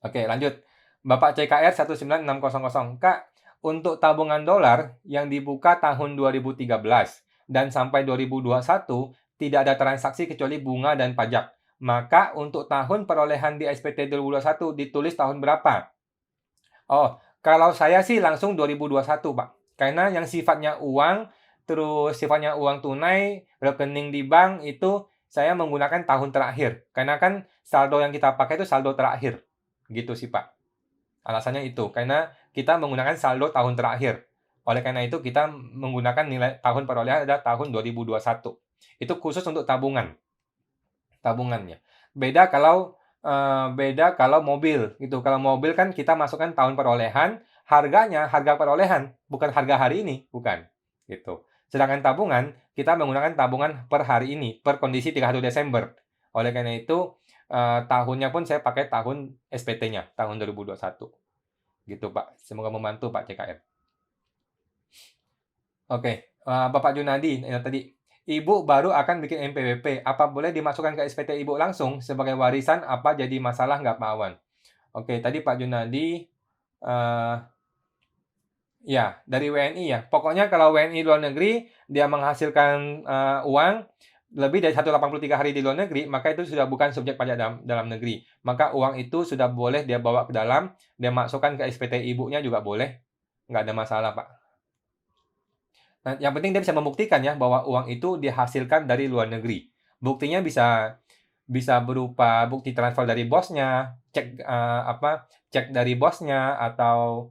Oke, lanjut. Bapak CKR 19600. Kak, untuk tabungan dolar yang dibuka tahun 2013 dan sampai 2021 tidak ada transaksi kecuali bunga dan pajak. Maka untuk tahun perolehan di SPT 2021 ditulis tahun berapa? Oh, kalau saya sih langsung 2021, Pak. Karena yang sifatnya uang, terus sifatnya uang tunai, rekening di bank itu saya menggunakan tahun terakhir. Karena kan saldo yang kita pakai itu saldo terakhir. Gitu sih, Pak. Alasannya itu, karena kita menggunakan saldo tahun terakhir. Oleh karena itu, kita menggunakan nilai tahun perolehan adalah tahun 2021. Itu khusus untuk tabungannya. Beda kalau mobil gitu. Kalau mobil kan kita masukkan tahun perolehan, harga perolehan, bukan harga hari ini, bukan. Gitu. Sedangkan tabungan, kita menggunakan tabungan per hari ini, per kondisi 31 Desember. Oleh karena itu, tahunnya pun saya pakai tahun SPT-nya, tahun 2021. Gitu, Pak. Semoga membantu, Pak CKM. Oke, Bapak Junadi, tadi, Ibu baru akan bikin NPWP. Apa boleh dimasukkan ke SPT Ibu langsung sebagai warisan? Apa jadi masalah nggak, Pak Awan? Oke, tadi Pak Junadi, ya, dari WNI ya. Pokoknya kalau WNI luar negeri, dia menghasilkan uang lebih dari 183 hari di luar negeri, maka itu sudah bukan subjek pajak dalam negeri. Maka uang itu sudah boleh dia bawa ke dalam, dia masukkan ke SPT ibunya juga boleh. Nggak ada masalah, Pak. Nah, yang penting dia bisa membuktikan ya bahwa uang itu dihasilkan dari luar negeri. Buktinya bisa berupa bukti transfer dari bosnya, cek dari bosnya atau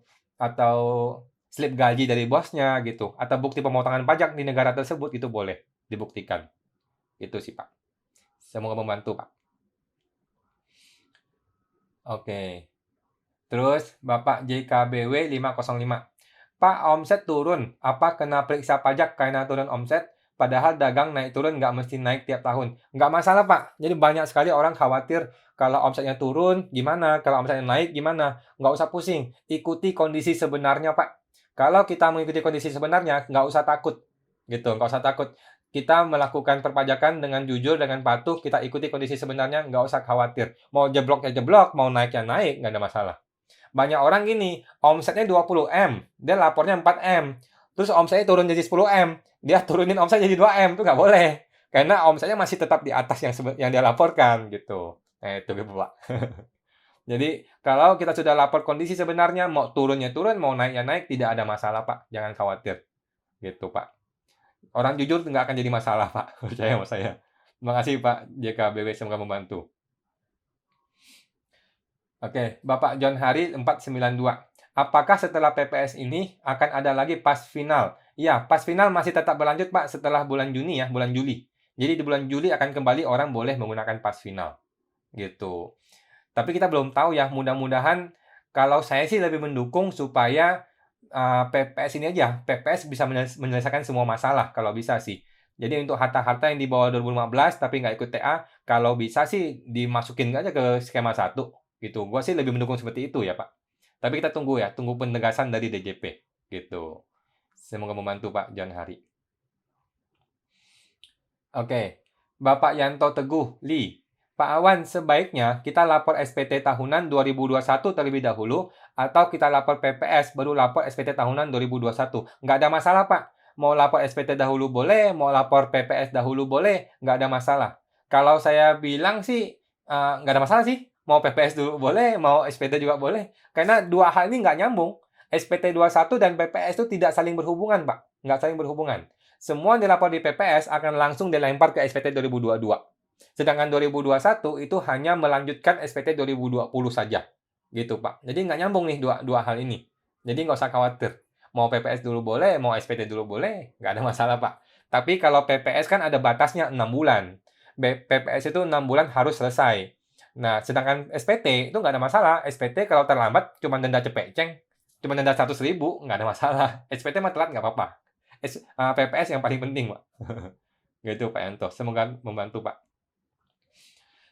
slip gaji dari bosnya gitu, atau bukti pemotongan pajak di negara tersebut itu boleh dibuktikan. Itu sih, Pak. Semoga membantu, Pak. Oke. Terus Bapak JKBW 505. Pak, omset turun. Apa kena periksa pajak karena turun omset? Padahal dagang naik turun nggak mesti naik tiap tahun. Nggak masalah, Pak. Jadi banyak sekali orang khawatir kalau omsetnya turun, gimana? Kalau omsetnya naik, gimana? Nggak usah pusing. Ikuti kondisi sebenarnya, Pak. Kalau kita mengikuti kondisi sebenarnya, nggak usah takut. Gitu, nggak usah takut. Kita melakukan perpajakan dengan jujur, dengan patuh, kita ikuti kondisi sebenarnya, nggak usah khawatir. Mau jeblok ya jeblok, mau naik ya naik, nggak ada masalah. Banyak orang gini, omsetnya 20 M, dia lapornya 4 M. Terus omsetnya turun jadi 10 M, dia turunin omset jadi 2 M, itu nggak boleh. Karena omsetnya masih tetap di atas yang dia laporkan gitu. Nah, itu gitu, Pak. Jadi, kalau kita sudah lapor kondisi sebenarnya, mau turunnya turun, mau naiknya naik, tidak ada masalah, Pak. Jangan khawatir. Gitu, Pak. Orang jujur nggak akan jadi masalah, Pak. Percaya sama saya. Terima kasih, Pak JKBW. Semoga membantu. Oke, Bapak John Hari 492. Apakah setelah PPS ini akan ada lagi pas final? Iya, pas final masih tetap berlanjut, Pak, setelah bulan Juni ya, bulan Juli. Jadi di bulan Juli akan kembali orang boleh menggunakan pas final. Gitu. Tapi kita belum tahu ya, mudah-mudahan kalau saya sih lebih mendukung supaya PPS ini aja, PPS bisa menyelesaikan semua masalah kalau bisa sih. Jadi untuk harta-harta yang di bawah 2015 tapi nggak ikut TA, kalau bisa sih dimasukin aja ke skema 1 gitu. Gua sih lebih mendukung seperti itu ya, Pak. Tapi kita tunggu ya, tunggu penegasan dari DJP gitu. Semoga membantu Pak John Hari. Oke, Bapak Yanto Teguh Lee. Pak Awan, sebaiknya kita lapor SPT tahunan 2021 terlebih dahulu atau kita lapor PPS baru lapor SPT tahunan 2021. Nggak ada masalah, Pak. Mau lapor SPT dahulu boleh, mau lapor PPS dahulu boleh, nggak ada masalah. Kalau saya bilang sih, nggak ada masalah sih. Mau PPS dulu boleh, mau SPT juga boleh. Karena dua hal ini nggak nyambung. SPT 21 dan PPS itu tidak saling berhubungan, Pak. Nggak saling berhubungan. Semua yang dilapor di PPS akan langsung dilempar ke SPT 2022. Sedangkan 2021 itu hanya melanjutkan SPT 2020 saja. Gitu, Pak. Jadi nggak nyambung nih dua hal ini. Jadi nggak usah khawatir. Mau PPS dulu boleh, mau SPT dulu boleh, nggak ada masalah, Pak. Tapi kalau PPS kan ada batasnya 6 bulan. PPS itu 6 bulan harus selesai. Nah, sedangkan SPT itu nggak ada masalah. SPT kalau terlambat cuma denda cepeceng, cuma denda 100.000, nggak ada masalah. SPT mah telat nggak apa-apa. PPS yang paling penting, Pak. Gitu, Pak Yanto. Semoga membantu, Pak.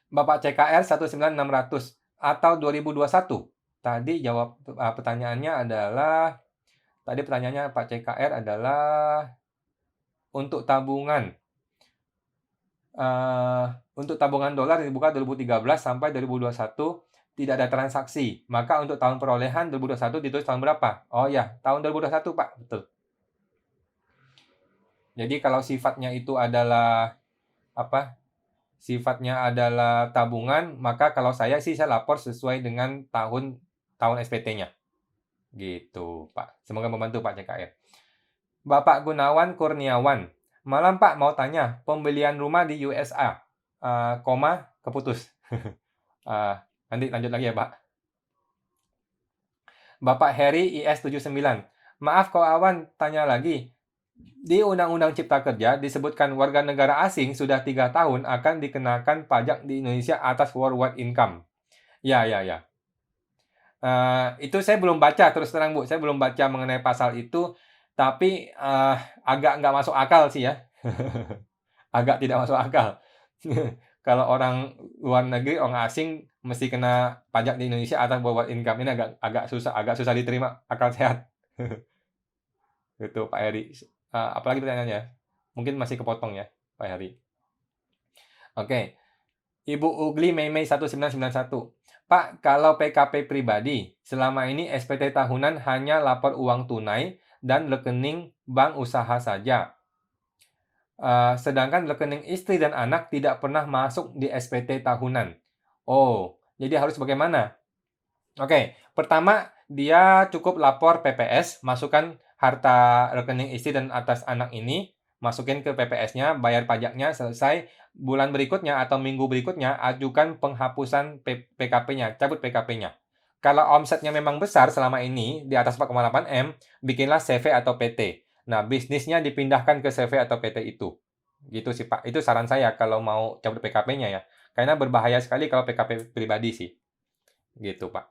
Bapak CKR 19600 atau 2021. Tadi jawab pertanyaannya adalah Pak CKR adalah untuk tabungan. Untuk tabungan dolar yang dibuka 2013 sampai 2021 tidak ada transaksi. Maka untuk tahun perolehan 2021 ditulis tahun berapa? Oh ya, tahun 2021, Pak. Betul. Jadi kalau sifatnya itu adalah apa? Sifatnya adalah tabungan, maka kalau saya sih saya lapor sesuai dengan tahun SPT-nya. Gitu, Pak. Semoga membantu Pak CKR. Bapak Gunawan Kurniawan. Malam Pak, mau tanya, pembelian rumah di USA, keputus. Nanti lanjut lagi ya, Pak. Bapak Heri IS79. Maaf kok Awan, tanya lagi. Di Undang-Undang Cipta Kerja disebutkan warga negara asing sudah 3 tahun akan dikenakan pajak di Indonesia atas worldwide income. Ya. Itu saya belum baca terus terang, Bu. Saya belum baca mengenai pasal itu, tapi agak nggak masuk akal sih ya. Agak tidak masuk akal. Kalau orang luar negeri, orang asing mesti kena pajak di Indonesia atas worldwide income ini agak susah diterima akal sehat. Gitu Pak Heri. Apalagi pertanyaannya? Mungkin masih kepotong ya, Pak Heri. Oke. Ibu Ugli Meimei 1991. Pak, kalau PKP pribadi, selama ini SPT tahunan hanya lapor uang tunai dan rekening bank usaha saja. Sedangkan rekening istri dan anak tidak pernah masuk di SPT tahunan. Oh, jadi harus bagaimana? Oke, pertama dia cukup lapor PPS, masukkan harta rekening istri dan atas anak ini, masukin ke PPS-nya, bayar pajaknya, selesai. Bulan berikutnya atau minggu berikutnya, ajukan penghapusan PKP-nya, cabut PKP-nya. Kalau omsetnya memang besar selama ini, di atas 4,8 M, bikinlah CV atau PT. Nah, bisnisnya dipindahkan ke CV atau PT itu. Gitu sih, Pak. Itu saran saya kalau mau cabut PKP-nya ya. Karena berbahaya sekali kalau PKP pribadi sih. Gitu, Pak.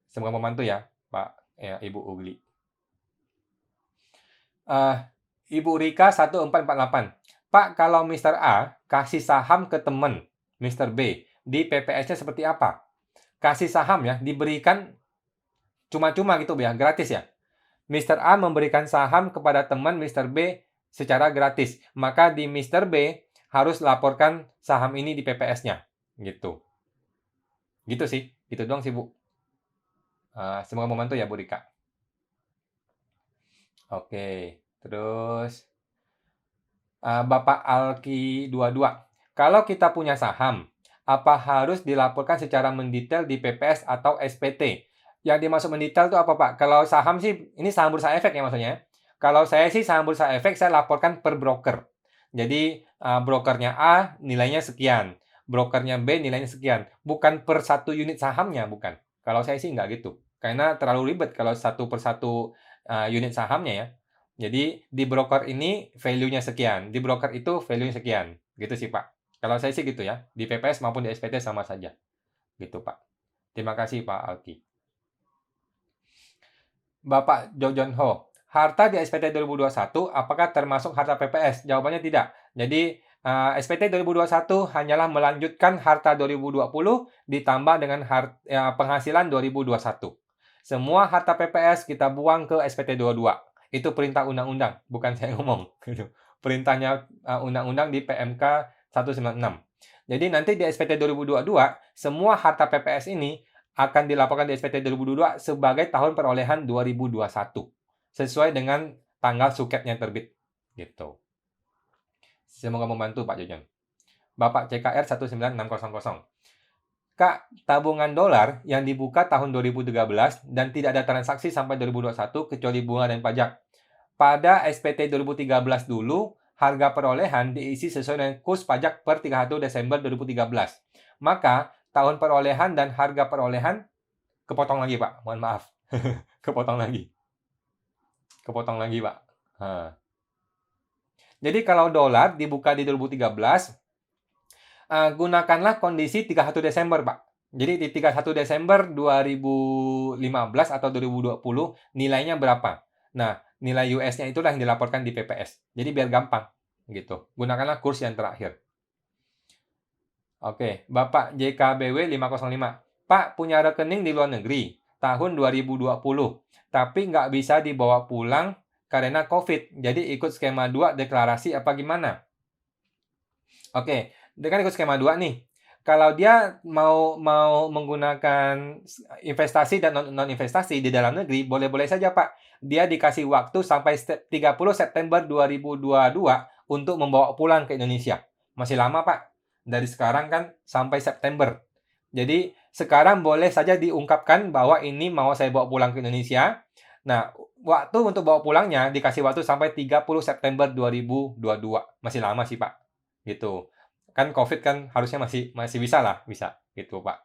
Semoga membantu ya, Pak, ya, Ibu Ugli. Eh, Ibu Rika 1448. Pak, kalau Mr. A kasih saham ke teman Mr. B, di PPS-nya seperti apa? Kasih saham ya, diberikan cuma-cuma gitu ya, gratis ya. Mr. A memberikan saham kepada teman Mr. B secara gratis. Maka di Mr. B harus laporkan saham ini di PPS-nya. Gitu. Gitu sih. Gitu doang sih, Bu. Semoga membantu ya, Bu Rika. Oke. Terus, Bapak Alki 22. Kalau kita punya saham, apa harus dilaporkan secara mendetail di PPS atau SPT? Yang dimaksud mendetail itu apa, Pak? Kalau saham sih, ini saham bursa efek ya maksudnya. Kalau saya sih saham bursa efek, saya laporkan per broker. Jadi, brokernya A nilainya sekian, brokernya B nilainya sekian. Bukan per satu unit sahamnya, bukan. Kalau saya sih nggak gitu. Karena terlalu ribet kalau satu per satu unit sahamnya ya. Jadi di broker ini value-nya sekian, di broker itu value-nya sekian. Gitu sih, Pak. Kalau saya sih gitu ya. Di PPS maupun di SPT sama saja. Gitu, Pak. Terima kasih, Pak Alki. Bapak Jojon Ho, harta di SPT 2021 apakah termasuk harta PPS? Jawabannya tidak. Jadi SPT 2021 hanyalah melanjutkan harta 2020 ditambah dengan penghasilan 2021. Semua harta PPS kita buang ke SPT 22. Itu perintah undang-undang, bukan saya ngomong. Perintahnya undang-undang di PMK 196. Jadi nanti di SPT 2022, semua harta PPS ini akan dilaporkan di SPT 2022 sebagai tahun perolehan 2021. Sesuai dengan tanggal suketnya terbit. Gitu. Semoga membantu Pak Jojon. Bapak CKR 19600. Kak, tabungan dolar yang dibuka tahun 2013 dan tidak ada transaksi sampai 2021 kecuali bunga dan pajak. Pada SPT 2013 dulu, harga perolehan diisi sesuai dengan kurs pajak per 31 Desember 2013. Maka, tahun perolehan dan harga perolehan kepotong lagi, Pak. Mohon maaf. Kepotong lagi. Kepotong lagi, Pak. Jadi kalau dolar dibuka di 2013, gunakanlah kondisi 31 Desember, Pak. Jadi di 31 Desember 2015 atau 2020 nilainya berapa? Nah, nilai US-nya itulah yang dilaporkan di PPS. Jadi biar gampang gitu. Gunakanlah kurs yang terakhir. Oke, Bapak JKBW 505. Pak, punya rekening di luar negeri tahun 2020, tapi nggak bisa dibawa pulang karena COVID. Jadi ikut skema 2 deklarasi apa gimana? Oke, dia kan ikut skema 2 nih. Kalau dia mau menggunakan investasi dan non investasi di dalam negeri, boleh-boleh saja, Pak. Dia dikasih waktu sampai 30 September 2022 untuk membawa pulang ke Indonesia. Masih lama, Pak. Dari sekarang kan sampai September. Jadi sekarang boleh saja diungkapkan bahwa ini mau saya bawa pulang ke Indonesia. Nah, waktu untuk bawa pulangnya dikasih waktu sampai 30 September 2022. Masih lama sih, Pak. Gitu. Kan COVID kan harusnya masih bisa lah, bisa gitu, Pak.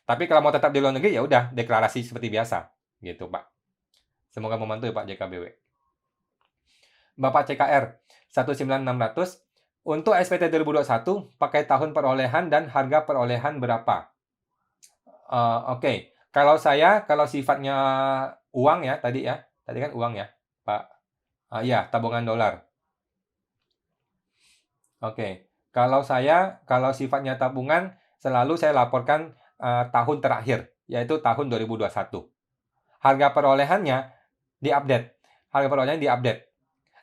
Tapi kalau mau tetap di luar negeri ya udah deklarasi seperti biasa, gitu, Pak. Semoga membantu ya, Pak JKBW. Bapak CKR 19600, untuk SPT 2021 pakai tahun perolehan dan harga perolehan berapa? Oke. Kalau sifatnya uang ya tadi kan uang ya, Pak. Iya, tabungan dolar. Oke. Kalau sifatnya tabungan, selalu saya laporkan tahun terakhir, yaitu tahun 2021. Harga perolehannya diupdate. Harga perolehannya diupdate.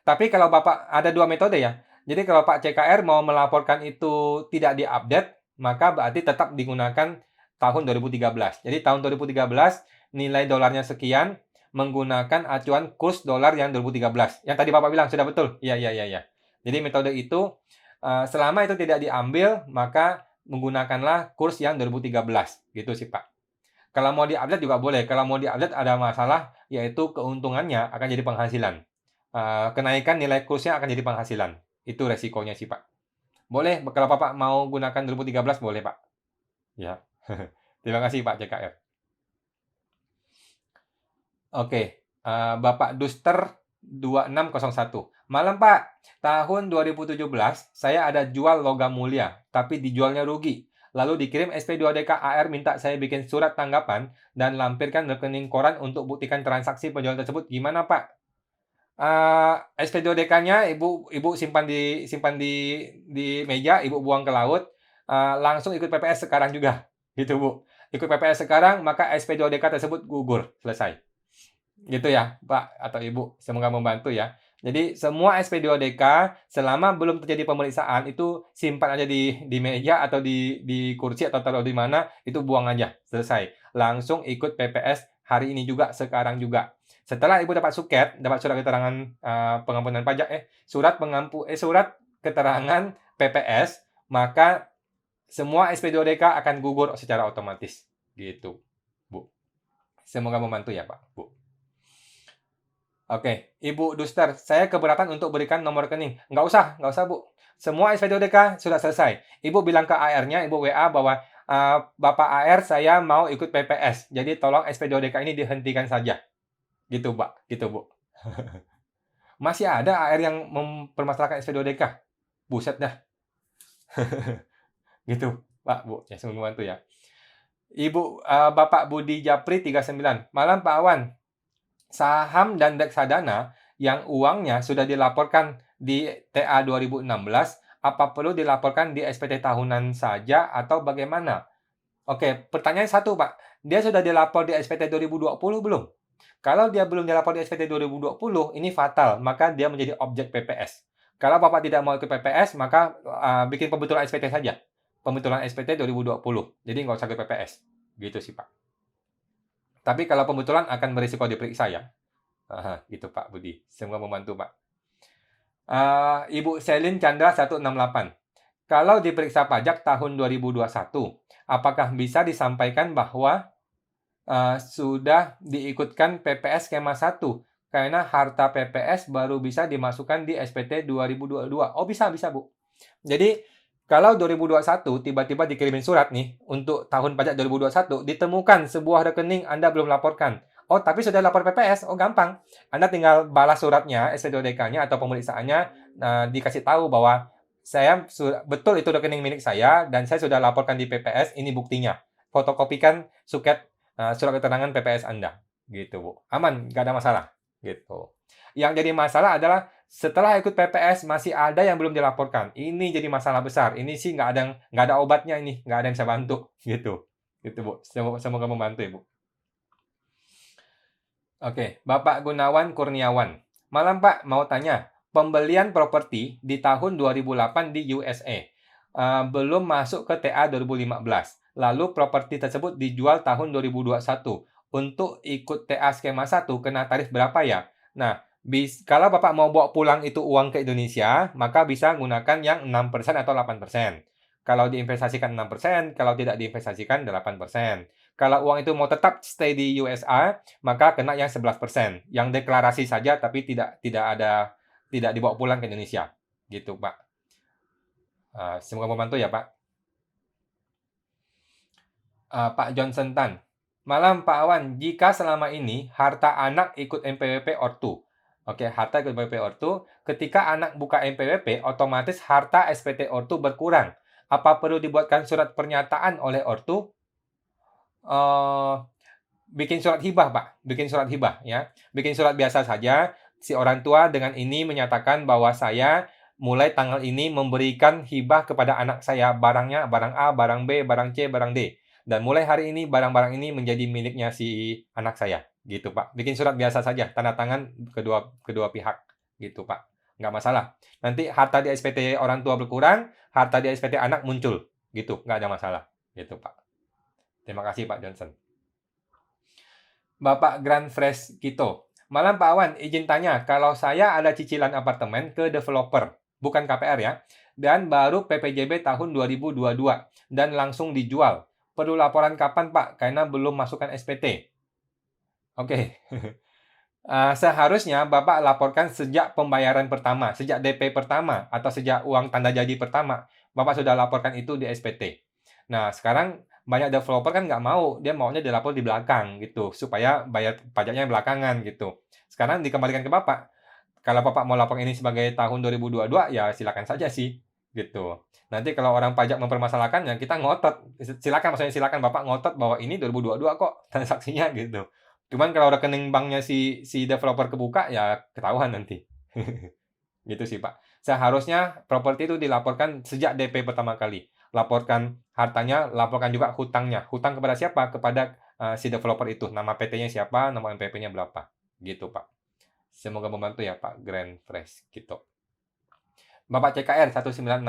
Tapi kalau Bapak ada dua metode ya. Jadi kalau Pak CKR mau melaporkan itu tidak diupdate, maka berarti tetap digunakan tahun 2013. Jadi tahun 2013 nilai dolarnya sekian menggunakan acuan kurs dolar yang 2013. Yang tadi Bapak bilang sudah betul. Iya. Jadi metode itu selama itu tidak diambil, maka menggunakanlah kurs yang 2013. Gitu sih, Pak. Kalau mau diupdate juga boleh. Kalau mau diupdate ada masalah, yaitu keuntungannya akan jadi penghasilan. Kenaikan nilai kursnya akan jadi penghasilan. Itu resikonya sih, Pak. Boleh, kalau Bapak mau gunakan 2013, boleh, Pak. Ya. Terima kasih, Pak CKR. Oke, Bapak Duster 2601. Malam Pak, tahun 2017 saya ada jual logam mulia, tapi dijualnya rugi. Lalu dikirim SP2DK AR minta saya bikin surat tanggapan dan lampirkan rekening koran untuk buktikan transaksi penjualan tersebut. Gimana Pak? SP2DK-nya ibu simpan di meja, ibu buang ke laut, langsung ikut PPS sekarang juga, gitu Bu. Ikut PPS sekarang, maka SP2DK tersebut gugur, selesai. Gitu ya, Pak atau Ibu. Semoga membantu ya. Jadi semua SP2DK selama belum terjadi pemeriksaan itu simpan aja di meja atau di kursi atau taruh di mana, itu buang aja, selesai. Langsung ikut PPS hari ini juga, sekarang juga. Setelah Ibu dapat suket, dapat surat keterangan pengampunan pajak, surat keterangan PPS, maka semua SP2DK akan gugur secara otomatis. Gitu, Bu. Semoga membantu ya, Pak, Bu. Oke, Ibu Duster, saya keberatan untuk berikan nomor rekening. Nggak usah, Bu. Semua SP2DK sudah selesai. Ibu bilang ke AR-nya, Ibu WA bahwa Bapak AR, saya mau ikut PPS. Jadi tolong SP2DK ini dihentikan saja. Gitu, Pak. Gitu, Bu. Masih ada AR yang mempermasalahkan SP2DK. Buset dah. Gitu, Pak, Bu. Ya, semoga membantu ya. Bapak Budi Japri 39. Malam, Pak Awan. Saham dan reksadana yang uangnya sudah dilaporkan di TA 2016, apa perlu dilaporkan di SPT tahunan saja atau bagaimana? Oke, pertanyaan satu, Pak. Dia sudah dilapor di SPT 2020 belum? Kalau dia belum dilapor di SPT 2020, ini fatal, maka dia menjadi objek PPS. Kalau Bapak tidak mau ikut PPS, maka bikin pembetulan SPT saja. Pembetulan SPT 2020. Jadi nggak usah ke PPS. Gitu sih, Pak. Tapi kalau pembetulan akan berisiko diperiksa ya. Gitu Pak Budi. Semoga membantu Pak. Ibu Selin Chandra 168. Kalau diperiksa pajak tahun 2021, apakah bisa disampaikan bahwa sudah diikutkan PPS skema 1? Karena harta PPS baru bisa dimasukkan di SPT 2022. Oh bisa Bu. Jadi kalau 2021 tiba-tiba dikirimin surat nih untuk tahun pajak 2021, ditemukan sebuah rekening Anda belum laporkan. Oh, tapi sudah lapor PPS. Oh, gampang. Anda tinggal balas suratnya, SP2DK-nya atau pemeriksaannya, dikasih tahu bahwa betul itu rekening milik saya dan saya sudah laporkan di PPS, ini buktinya. Fotokopikan surat keterangan PPS Anda. Gitu, Bu. Aman, nggak ada masalah. Gitu. Yang jadi masalah adalah setelah ikut PPS masih ada yang belum dilaporkan. Ini jadi masalah besar. Ini sih nggak ada obatnya ini, nggak ada yang bisa bantu. Gitu, Bu. Semoga membantu ya, Bu. Oke, Bapak Gunawan Kurniawan. Malam Pak, mau tanya. Pembelian properti di tahun 2008 di USA. Belum masuk ke TA 2015. Lalu properti tersebut dijual tahun 2021. Untuk ikut TA skema 1 kena tarif berapa ya? Nah, kalau Bapak mau bawa pulang itu uang ke Indonesia, maka bisa gunakan yang 6% atau 8%. Kalau diinvestasikan 6%, kalau tidak diinvestasikan 8%. Kalau uang itu mau tetap stay di USA, maka kena yang 11%. Yang deklarasi saja tapi tidak dibawa pulang ke Indonesia. Gitu, Pak. Semoga membantu ya, Pak. Pak Johnson Tan. Malam Pak Awan, jika selama ini harta anak ikut NPWP ortu. Oke, harta ikut NPWP ortu. Ketika anak buka NPWP, otomatis harta SPT ortu berkurang. Apa perlu dibuatkan surat pernyataan oleh ortu? Bikin surat hibah, Pak. Bikin surat hibah ya. Bikin surat biasa saja. Si orang tua dengan ini menyatakan bahwa saya mulai tanggal ini memberikan hibah kepada anak saya barangnya, barang A, barang B, barang C, barang D. Dan mulai hari ini barang-barang ini menjadi miliknya si anak saya, gitu Pak. Bikin surat biasa saja, tanda tangan kedua pihak, gitu Pak. Nggak masalah. Nanti harta di SPT orang tua berkurang, harta di SPT anak muncul, gitu. Nggak ada masalah, gitu Pak. Terima kasih Pak Johnson. Bapak Grand Fresh Kito. Malam Pak Awan, izin tanya, kalau saya ada cicilan apartemen ke developer, bukan KPR ya, dan baru PPJB tahun 2022, dan langsung dijual. Perlu laporan kapan Pak? Karena belum masukkan SPT. Oke. Seharusnya Bapak laporkan sejak pembayaran pertama, sejak DP pertama, atau sejak uang tanda janji pertama. Bapak sudah laporkan itu di SPT. Nah, sekarang banyak developer kan nggak mau, dia maunya dilapor di belakang gitu, supaya bayar pajaknya belakangan gitu. Sekarang dikembalikan ke Bapak. Kalau Bapak mau lapor ini sebagai tahun 2022, ya silakan saja sih, gitu. Nanti kalau orang pajak mempermasalahkan, ya kita ngotot. Silakan, maksudnya silakan Bapak ngotot bahwa ini 2022 kok transaksinya, gitu. Cuman kalau rekening banknya si developer kebuka, ya ketahuan nanti. Gitu sih, Pak. Seharusnya properti itu dilaporkan sejak DP pertama kali. Laporkan hartanya, laporkan juga hutangnya. Hutang kepada siapa? Kepada si developer itu. Nama PT-nya siapa, nama NPP-nya berapa. Gitu, Pak. Semoga membantu ya, Pak Grand Fresh. Gitu. Bapak CKR 19600.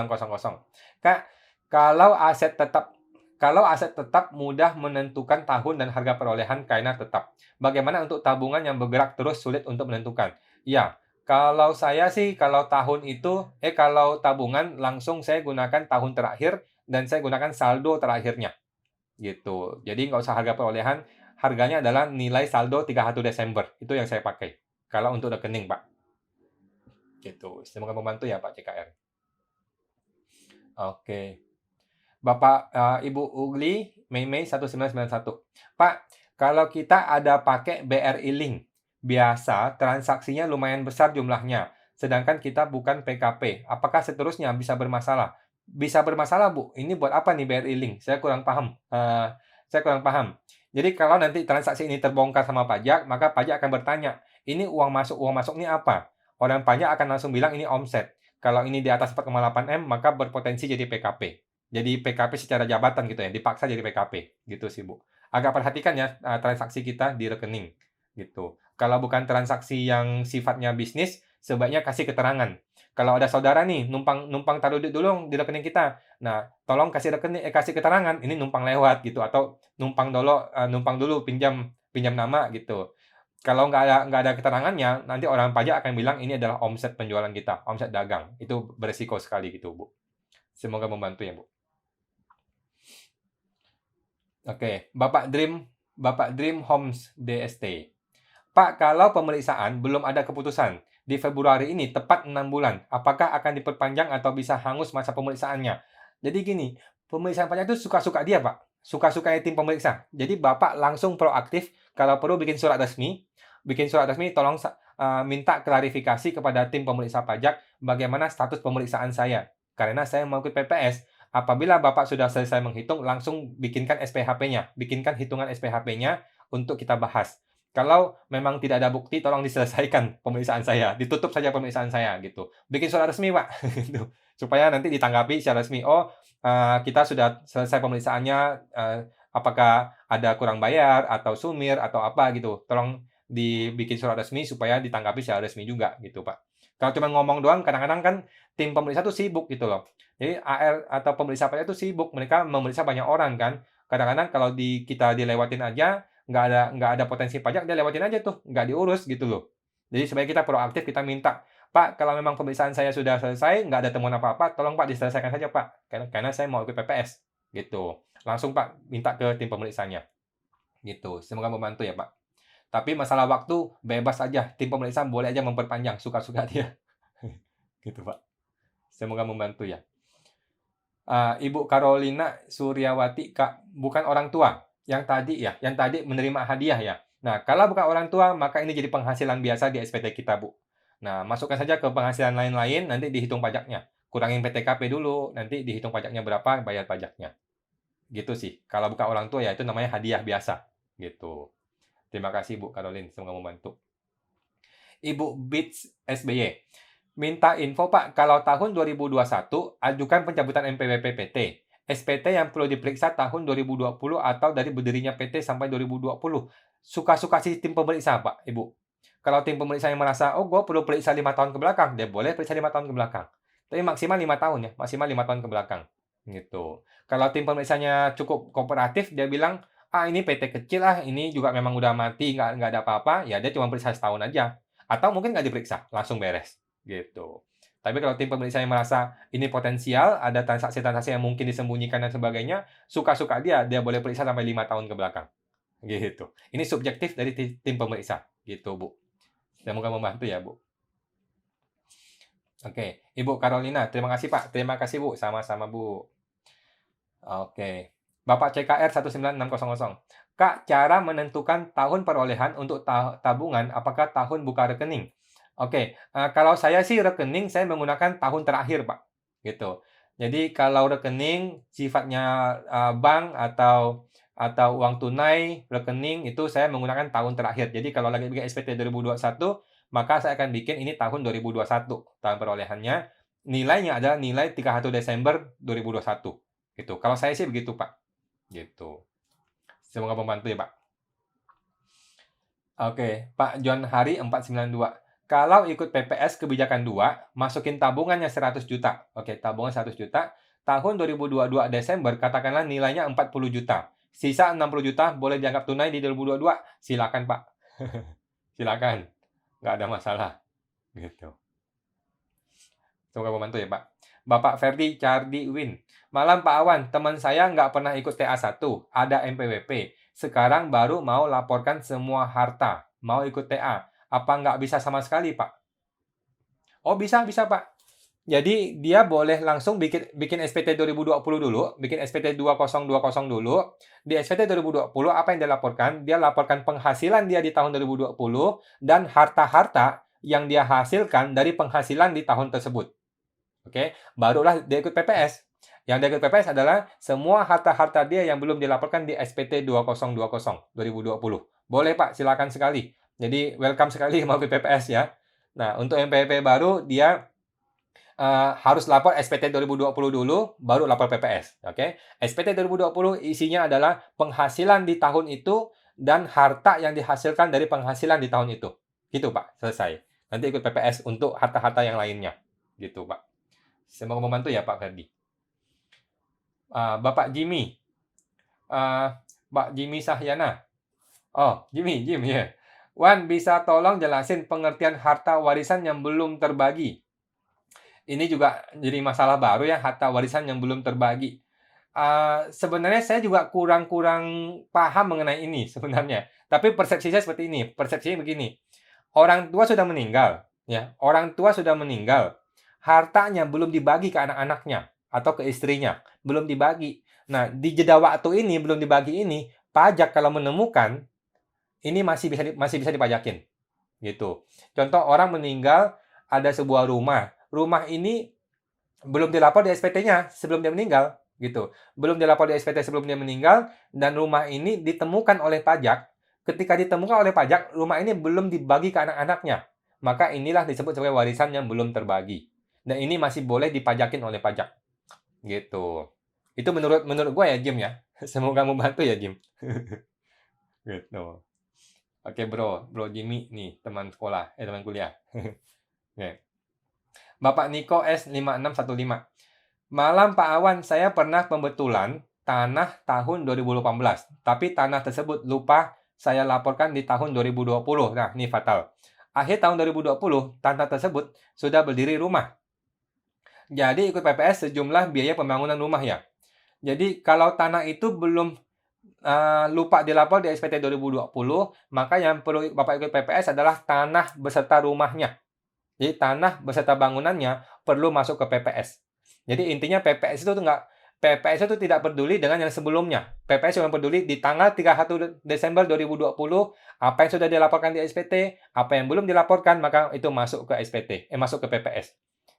Kak, kalau aset tetap mudah menentukan tahun dan harga perolehan karena tetap. Bagaimana untuk tabungan yang bergerak terus sulit untuk menentukan? Ya, kalau saya sih kalau kalau tabungan langsung saya gunakan tahun terakhir dan saya gunakan saldo terakhirnya gitu. Jadi nggak usah harga perolehan, harganya adalah nilai saldo 31 Desember. Itu yang saya pakai. Kalau untuk rekening, Pak. Gitu. Semoga membantu ya, Pak CKR. Oke. Bapak Ibu Ugli, Mei 1991. Pak, kalau kita ada pakai BRI Link, biasa transaksinya lumayan besar jumlahnya, sedangkan kita bukan PKP. Apakah seterusnya bisa bermasalah? Bisa bermasalah, Bu. Ini buat apa nih BRI Link? Saya kurang paham. Jadi kalau nanti transaksi ini terbongkar sama pajak, maka pajak akan bertanya, ini uang masuk ini apa? Orang pajak akan langsung bilang ini omset. Kalau ini di atas 4,8 M, maka berpotensi jadi PKP. Jadi PKP secara jabatan gitu ya, dipaksa jadi PKP gitu sih, Bu. Agak perhatikan ya transaksi kita di rekening gitu. Kalau bukan transaksi yang sifatnya bisnis, sebaiknya kasih keterangan. Kalau ada saudara nih numpang taruh duit dulu di rekening kita. Nah, tolong kasih keterangan ini numpang lewat gitu atau numpang dulu pinjam nama gitu. Kalau nggak ada keterangannya, nanti orang pajak akan bilang ini adalah omset penjualan kita, omset dagang. Itu beresiko sekali gitu, Bu. Semoga membantu ya, Bu. Oke, Bapak Dream Homes DST. Pak, kalau pemeriksaan belum ada keputusan, di Februari ini tepat 6 bulan, apakah akan diperpanjang atau bisa hangus masa pemeriksaannya? Jadi gini, pemeriksaan pajak itu suka-suka dia, Pak. Suka-sukanya tim pemeriksa. Jadi Bapak langsung proaktif, kalau perlu bikin surat resmi tolong minta klarifikasi kepada tim pemeriksa pajak bagaimana status pemeriksaan saya. Karena saya mau ikut PPS, apabila Bapak sudah selesai menghitung, langsung bikinkan SPHP-nya, bikinkan hitungan SPHP-nya untuk kita bahas. Kalau memang tidak ada bukti, tolong diselesaikan pemeriksaan saya, ditutup saja pemeriksaan saya gitu. Bikin surat resmi, Pak, gitu. Supaya nanti ditanggapi secara resmi. Oh, kita sudah selesai pemeriksaannya, apakah ada kurang bayar atau sumir atau apa gitu. Tolong dibikin surat resmi supaya ditanggapi secara resmi juga gitu, Pak. Kalau cuma ngomong doang, kadang-kadang kan tim pemeriksa tuh sibuk gitu loh. Jadi AR atau pemeriksa pajak itu sibuk, mereka memeriksa banyak orang kan. Kadang-kadang kalau kita dilewatin aja, nggak ada potensi pajak, dia lewatin aja tuh, nggak diurus gitu loh. Jadi sebaiknya kita proaktif, kita minta, Pak, kalau memang pemeriksaan saya sudah selesai, nggak ada temuan apa-apa, tolong Pak diselesaikan saja Pak, karena saya mau ikut PPS, gitu. Langsung Pak, minta ke tim pemeriksanya, gitu. Semoga membantu ya Pak. Tapi masalah waktu, bebas aja, tim pemeriksaan boleh aja memperpanjang, suka-suka dia. Gitu Pak. Semoga membantu ya. Ibu Carolina Suryawati, Kak, bukan orang tua yang tadi menerima hadiah ya. Nah, kalau bukan orang tua, maka ini jadi penghasilan biasa di SPT kita, Bu. Nah, masukkan saja ke penghasilan lain-lain, nanti dihitung pajaknya. Kurangin PTKP dulu, nanti dihitung pajaknya berapa, bayar pajaknya. Gitu sih. Kalau bukan orang tua ya itu namanya hadiah biasa. Gitu. Terima kasih Bu Caroline, semoga membantu. Ibu Beats SBY. Minta info Pak, kalau tahun 2021 ajukan pencabutan NPWP PT. SPT yang perlu diperiksa tahun 2020 atau dari berdirinya PT sampai 2020. Suka-suka si tim pemeriksa Pak, Ibu. Kalau tim pemeriksa yang merasa, oh gue perlu periksa 5 tahun ke belakang, dia boleh periksa 5 tahun ke belakang. Tapi maksimal 5 tahun ya, maksimal 5 tahun ke belakang. Gitu. Kalau tim pemeriksanya cukup kooperatif, dia bilang, ini PT kecil ini juga memang udah mati, nggak ada apa-apa, ya dia cuma periksa setahun aja. Atau mungkin nggak diperiksa, langsung beres. Gitu. Tapi kalau tim pemeriksa yang merasa ini potensial, ada transaksi-transaksi yang mungkin disembunyikan dan sebagainya, suka-suka dia boleh periksa sampai 5 tahun ke belakang. Gitu. Ini subjektif dari tim pemeriksa. Gitu, Bu. Semoga membantu ya, Bu. Oke. Ibu Carolina, terima kasih, Pak. Terima kasih, Bu. Sama-sama, Bu. Oke. Bapak CKR 19600. Kak, cara menentukan tahun perolehan untuk tabungan apakah tahun buka rekening? Oke, kalau saya sih rekening saya menggunakan tahun terakhir, Pak, gitu. Jadi kalau rekening sifatnya, bank atau uang tunai, rekening itu saya menggunakan tahun terakhir. Jadi kalau lagi bikin SPT 2021, maka saya akan bikin ini tahun 2021, tahun perolehannya. Nilainya adalah nilai 31 Desember 2021, gitu. Kalau saya sih begitu, Pak, gitu. Semoga membantu ya, Pak. Oke, Pak John Hari 492. Kalau ikut PPS kebijakan 2, masukin tabungannya 100 juta. Oke, tabungan 100 juta. Tahun 2022 Desember, katakanlah nilainya 40 juta. Sisa 60 juta boleh dianggap tunai di 2022. Silakan, Pak. Silakan. Nggak ada masalah. Gitu. Semoga membantu ya, Pak. Bapak Ferdi Cardi Win. Malam Pak Awan, teman saya nggak pernah ikut TA1, ada MPWP. Sekarang baru mau laporkan semua harta, mau ikut TA. Apa nggak bisa sama sekali, Pak? Oh, bisa, bisa, Pak. Jadi, dia boleh langsung bikin SPT 2020 dulu, bikin SPT 2020 dulu. Di SPT 2020, apa yang dia laporkan? Dia laporkan penghasilan dia di tahun 2020 dan harta-harta yang dia hasilkan dari penghasilan di tahun tersebut. Oke, barulah dia ikut PPS. Yang dia ikut PPS adalah semua harta-harta dia yang belum dilaporkan di SPT 2020. Boleh, Pak, silakan sekali. Jadi, welcome sekali mau ikut PPS ya. Nah, untuk MPP baru, dia harus lapor SPT 2020 dulu, baru lapor PPS. Oke, SPT 2020 isinya adalah penghasilan di tahun itu dan harta yang dihasilkan dari penghasilan di tahun itu. Gitu, Pak. Selesai. Nanti ikut PPS untuk harta-harta yang lainnya. Gitu, Pak. Semoga membantu ya, Pak Ferdi. Bapak Jimmy. Pak Jimmy Sahyana. Oh, Jim ya. Wan, bisa tolong jelasin pengertian harta warisan yang belum terbagi? Ini juga jadi masalah baru ya, harta warisan yang belum terbagi. Sebenarnya saya juga kurang paham mengenai ini sebenarnya. Tapi persepsi saya seperti ini, persepsinya begini. Orang tua sudah meninggal, ya. Orang tua sudah meninggal. Hartanya belum dibagi ke anak-anaknya atau ke istrinya, belum dibagi. Nah, di jeda waktu ini belum dibagi ini, pajak kalau menemukan ini masih bisa dipajakin, gitu. Contoh orang meninggal ada sebuah rumah. Rumah ini belum dilapor di SPT-nya sebelum dia meninggal, gitu. Belum dilapor di SPT sebelum dia meninggal dan rumah ini ditemukan oleh pajak. Ketika ditemukan oleh pajak, rumah ini belum dibagi ke anak-anaknya. Maka inilah disebut sebagai warisan yang belum terbagi. Dan ini masih boleh dipajakin oleh pajak. Gitu. Itu menurut gue ya, Jim ya. Semoga membantu ya, Jim. Gitu. Oke, Bro Jimmy nih, teman sekolah, teman kuliah. Oke. Bapak Niko S5615. Malam Pak Awan, saya pernah pembetulan tanah tahun 2018, tapi tanah tersebut lupa saya laporkan di tahun 2020. Nah, ini fatal. Akhir tahun 2020, tanah tersebut sudah berdiri rumah. Jadi ikut PPS sejumlah biaya pembangunan rumah ya. Jadi kalau tanah itu belum lupa dilapor di SPT 2020, maka yang perlu Bapak ikut PPS adalah tanah beserta rumahnya. Jadi tanah beserta bangunannya perlu masuk ke PPS. Jadi intinya PPS itu tidak peduli dengan yang sebelumnya. PPS cuma peduli di tanggal 31 Desember 2020, apa yang sudah dilaporkan di SPT, apa yang belum dilaporkan, maka itu masuk ke masuk ke PPS.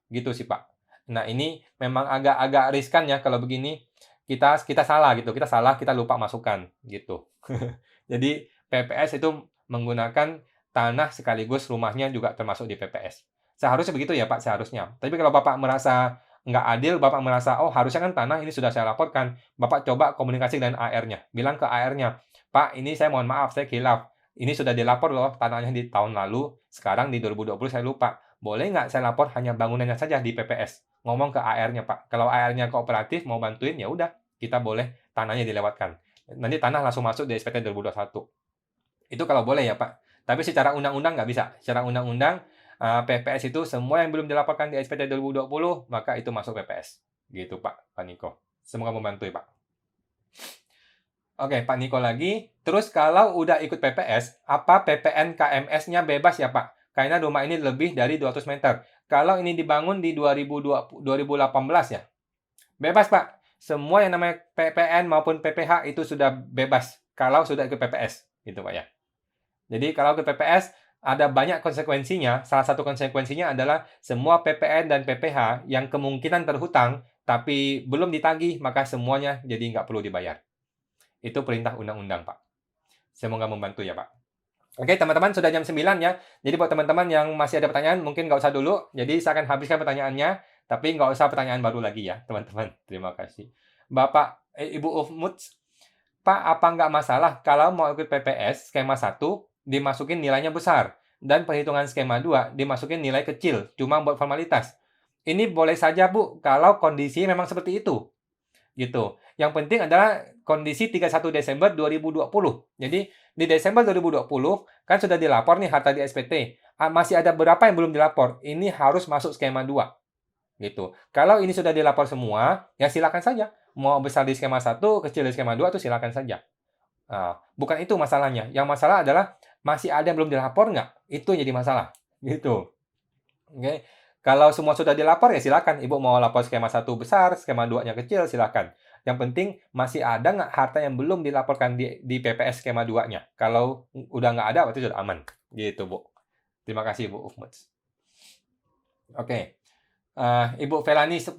Gitu sih, Pak. Nah, ini memang agak riskan ya kalau begini. Kita salah gitu, kita lupa masukkan gitu. Jadi PPS itu menggunakan tanah sekaligus rumahnya juga termasuk di PPS. Seharusnya begitu ya, Pak, seharusnya. Tapi kalau Bapak merasa nggak adil, Bapak merasa, oh harusnya kan tanah ini sudah saya laporkan, Bapak coba komunikasi dengan AR-nya. Bilang ke AR-nya, Pak, ini saya mohon maaf, saya khilaf. Ini sudah dilapor loh tanahnya di tahun lalu, sekarang di 2020 saya lupa. Boleh nggak saya lapor hanya bangunannya saja di PPS? Ngomong ke AR-nya, Pak. Kalau AR-nya kooperatif mau bantuin, ya udah, kita boleh tanahnya dilewatkan. Nanti tanah langsung masuk di SPT 2021. Itu kalau boleh ya, Pak. Tapi secara undang-undang nggak bisa. Secara undang-undang, PPS itu semua yang belum dilaporkan di SPT 2020, maka itu masuk PPS. Gitu, Pak Niko. Semoga membantu ya, Pak. Oke, Pak Niko lagi. Terus kalau udah ikut PPS, apa PPN KMS-nya bebas ya, Pak? Karena rumah ini lebih dari 200 meter. Kalau ini dibangun di 2018 ya? Bebas, Pak. Semua yang namanya PPN maupun PPH itu sudah bebas kalau sudah ikut PPS. Gitu, Pak ya. Jadi kalau ke PPS, ada banyak konsekuensinya. Salah satu konsekuensinya adalah semua PPN dan PPh yang kemungkinan terhutang tapi belum ditagih, maka semuanya jadi nggak perlu dibayar. Itu perintah undang-undang, Pak. Semoga membantu ya, Pak. Oke, teman-teman, sudah jam 9 ya. Jadi buat teman-teman yang masih ada pertanyaan, mungkin nggak usah dulu. Jadi saya akan habiskan pertanyaannya, tapi nggak usah pertanyaan baru lagi ya, teman-teman. Terima kasih. Ibu Ufmuts, Pak, apa nggak masalah kalau mau ikut PPS skema 1 dimasukin nilainya besar, dan perhitungan skema 2 dimasukin nilai kecil, cuma buat formalitas? Ini boleh saja, Bu, kalau kondisi memang seperti itu. Gitu. Yang penting adalah kondisi 31 Desember 2020. Jadi di Desember 2020 kan sudah dilapor nih harta di SPT. Masih ada berapa yang belum dilapor? Ini harus masuk skema 2. Gitu. Kalau ini sudah dilapor semua, ya silakan saja. Mau besar di skema 1, kecil di skema 2 itu silakan saja. Nah, bukan itu masalahnya. Yang masalah adalah masih ada yang belum dilapor nggak? Itu yang jadi masalah. Gitu. Oke. Kalau semua sudah dilapor ya silakan. Ibu mau lapor skema 1 besar, skema 2-nya kecil, silakan. Yang penting masih ada nggak harta yang belum dilaporkan di PPS skema 2-nya. Kalau udah nggak ada, berarti sudah aman. Gitu, Bu. Terima kasih, Bu Ufmuts. Oke. Ibu Felani 10.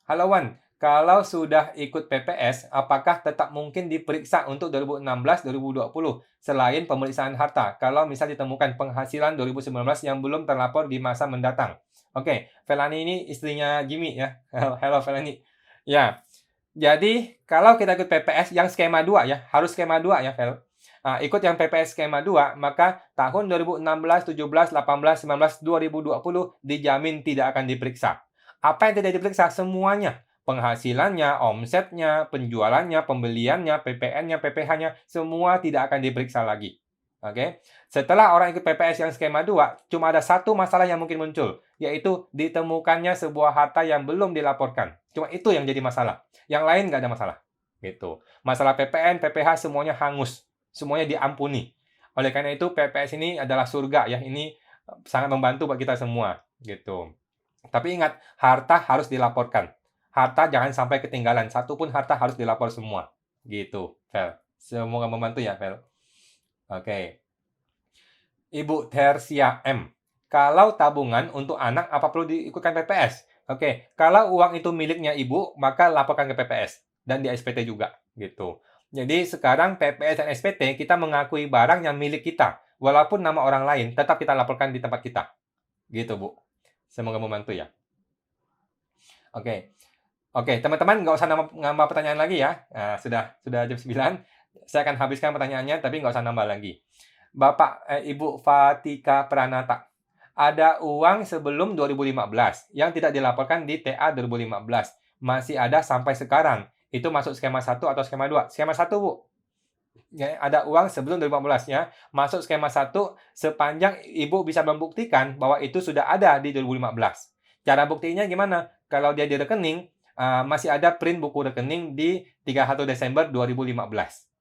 Halo, Wan. Kalau sudah ikut PPS, apakah tetap mungkin diperiksa untuk 2016-2020 selain pemeriksaan harta? Kalau misal ditemukan penghasilan 2019 yang belum terlapor di masa mendatang. Oke, Felani ini istrinya Jimmy ya. Halo Felani. Ya, jadi kalau kita ikut PPS yang skema 2 ya, harus skema 2 ya, Fel. Ikut yang PPS skema 2, maka tahun 2016, 17, 18, 19, 2020 dijamin tidak akan diperiksa. Apa yang tidak diperiksa? Semuanya. Penghasilannya, omsetnya, penjualannya, pembeliannya, PPN-nya, PPh-nya, semua tidak akan diperiksa lagi. Oke. Setelah orang ikut PPS yang skema 2, cuma ada satu masalah yang mungkin muncul, yaitu ditemukannya sebuah harta yang belum dilaporkan. Cuma itu yang jadi masalah. Yang lain nggak ada masalah. Gitu. Masalah PPN, PPh semuanya hangus. Semuanya diampuni. Oleh karena itu PPS ini adalah surga ya. Ini sangat membantu buat kita semua. Gitu. Tapi ingat, harta harus dilaporkan. Harta jangan sampai ketinggalan. Satu pun harta harus dilapor semua. Gitu, Fel. Semoga membantu ya, Fel. Oke. Ibu Tersia M. Kalau tabungan untuk anak, apa perlu diikutkan PPS? Oke. Kalau uang itu miliknya ibu, maka laporkan ke PPS. Dan di SPT juga. Gitu. Jadi sekarang PPS dan SPT, kita mengakui barang yang milik kita. Walaupun nama orang lain, tetap kita laporkan di tempat kita. Gitu, Bu. Semoga membantu ya. Oke. Oke, teman-teman nggak usah nambah pertanyaan lagi ya. Nah, sudah jam 9. Saya akan habiskan pertanyaannya, tapi nggak usah nambah lagi. Ibu Fatika Pranata. Ada uang sebelum 2015 yang tidak dilaporkan di TA 2015. Masih ada sampai sekarang. Itu masuk skema 1 atau skema 2? Skema 1, Bu. Ya, ada uang sebelum 2015-nya masuk skema 1 sepanjang Ibu bisa membuktikan bahwa itu sudah ada di 2015. Cara buktinya gimana? Kalau dia di rekening, masih ada print buku rekening di 31 Desember 2015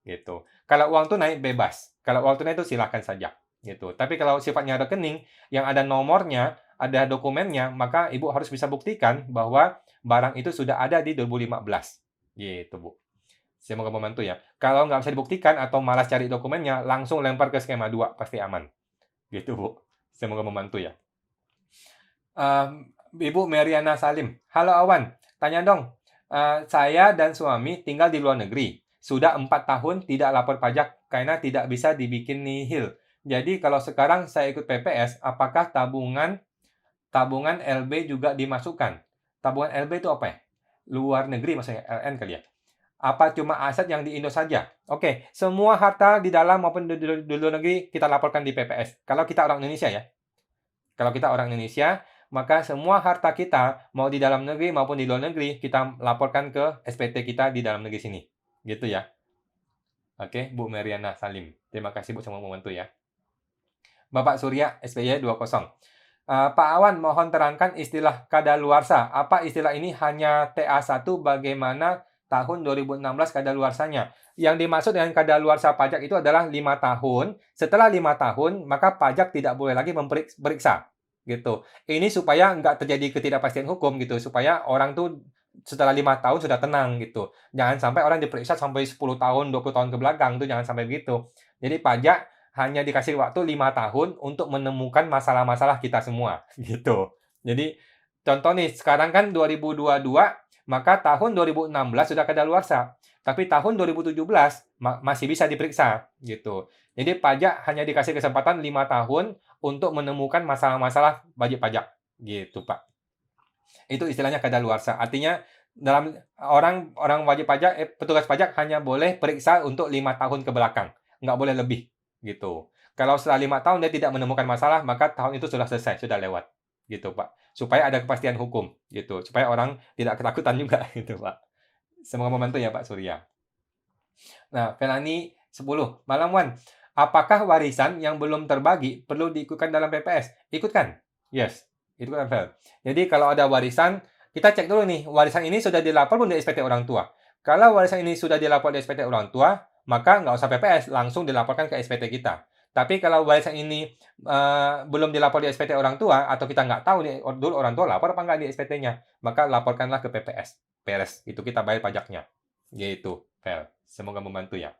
gitu. Kalau uang tunai bebas. Kalau uang tunai itu silakan saja gitu. Tapi kalau sifatnya rekening yang ada nomornya, ada dokumennya, maka Ibu harus bisa buktikan bahwa barang itu sudah ada di 2015. Gitu, Bu. Semoga membantu ya. Kalau nggak bisa dibuktikan atau malas cari dokumennya, langsung lempar ke skema 2, pasti aman. Gitu, Bu. Semoga membantu ya. Ibu Meriana Salim. Halo Awan, tanya dong. Saya dan suami tinggal di luar negeri. Sudah 4 tahun tidak lapor pajak karena tidak bisa dibikin nihil. Jadi kalau sekarang saya ikut PPS, apakah tabungan LB juga dimasukkan? Tabungan LB itu apa ya? Luar negeri maksudnya, LN kali ya? Apa cuma aset yang di Indo saja? Oke, semua harta di dalam maupun di luar negeri kita laporkan di PPS. Kalau kita orang Indonesia ya. Kalau kita orang Indonesia, maka semua harta kita, mau di dalam negeri maupun di luar negeri, kita laporkan ke SPT kita di dalam negeri sini. Gitu ya. Oke, Bu Meriana Salim. Terima kasih Bu, semua membantu ya. Bapak Surya, SPY 20. Pak Awan, mohon terangkan istilah kadaluarsa. Apa istilah ini hanya TA1 bagaimana tahun 2016 kadaluarsanya? Yang dimaksud dengan kadaluarsa pajak itu adalah 5 tahun. Setelah 5 tahun, maka pajak tidak boleh lagi memeriksa. Gitu. Ini supaya nggak terjadi ketidakpastian hukum gitu. Supaya orang tuh setelah 5 tahun sudah tenang gitu. Jangan sampai orang diperiksa sampai 10 tahun, 20 tahun ke belakang. Itu jangan sampai begitu. Jadi pajak hanya dikasih waktu 5 tahun untuk menemukan masalah-masalah kita semua, gitu. Jadi, contoh nih, sekarang kan 2022, maka tahun 2016 sudah kadaluarsa. Tapi tahun 2017 masih bisa diperiksa, gitu. Jadi pajak hanya dikasih kesempatan 5 tahun untuk menemukan masalah-masalah wajib pajak, gitu, Pak. Itu istilahnya kadaluarsa. Artinya dalam orang wajib pajak, petugas pajak hanya boleh periksa untuk 5 tahun ke belakang, nggak boleh lebih, gitu. Kalau setelah 5 tahun dia tidak menemukan masalah, maka tahun itu sudah selesai, sudah lewat, gitu, Pak. Supaya ada kepastian hukum, gitu. Supaya orang tidak ketakutan juga, gitu, Pak. Semoga membantu ya, Pak Surya. Nah, Felani 10. Malam Wan, apakah warisan yang belum terbagi perlu diikutkan dalam PPS? Ikutkan. Yes, ikutkan Fel. Jadi kalau ada warisan, kita cek dulu nih, warisan ini sudah dilapor belum di SPT orang tua. Kalau warisan ini sudah dilapor di SPT orang tua, maka nggak usah PPS, langsung dilaporkan ke SPT kita. Tapi kalau warisan ini belum dilapor di SPT orang tua, atau kita nggak tahu nih, dulu orang tua lapor apa nggak di SPT-nya, maka laporkanlah ke PPS. Beres, itu kita bayar pajaknya. Gitu, Fel. Semoga membantu ya.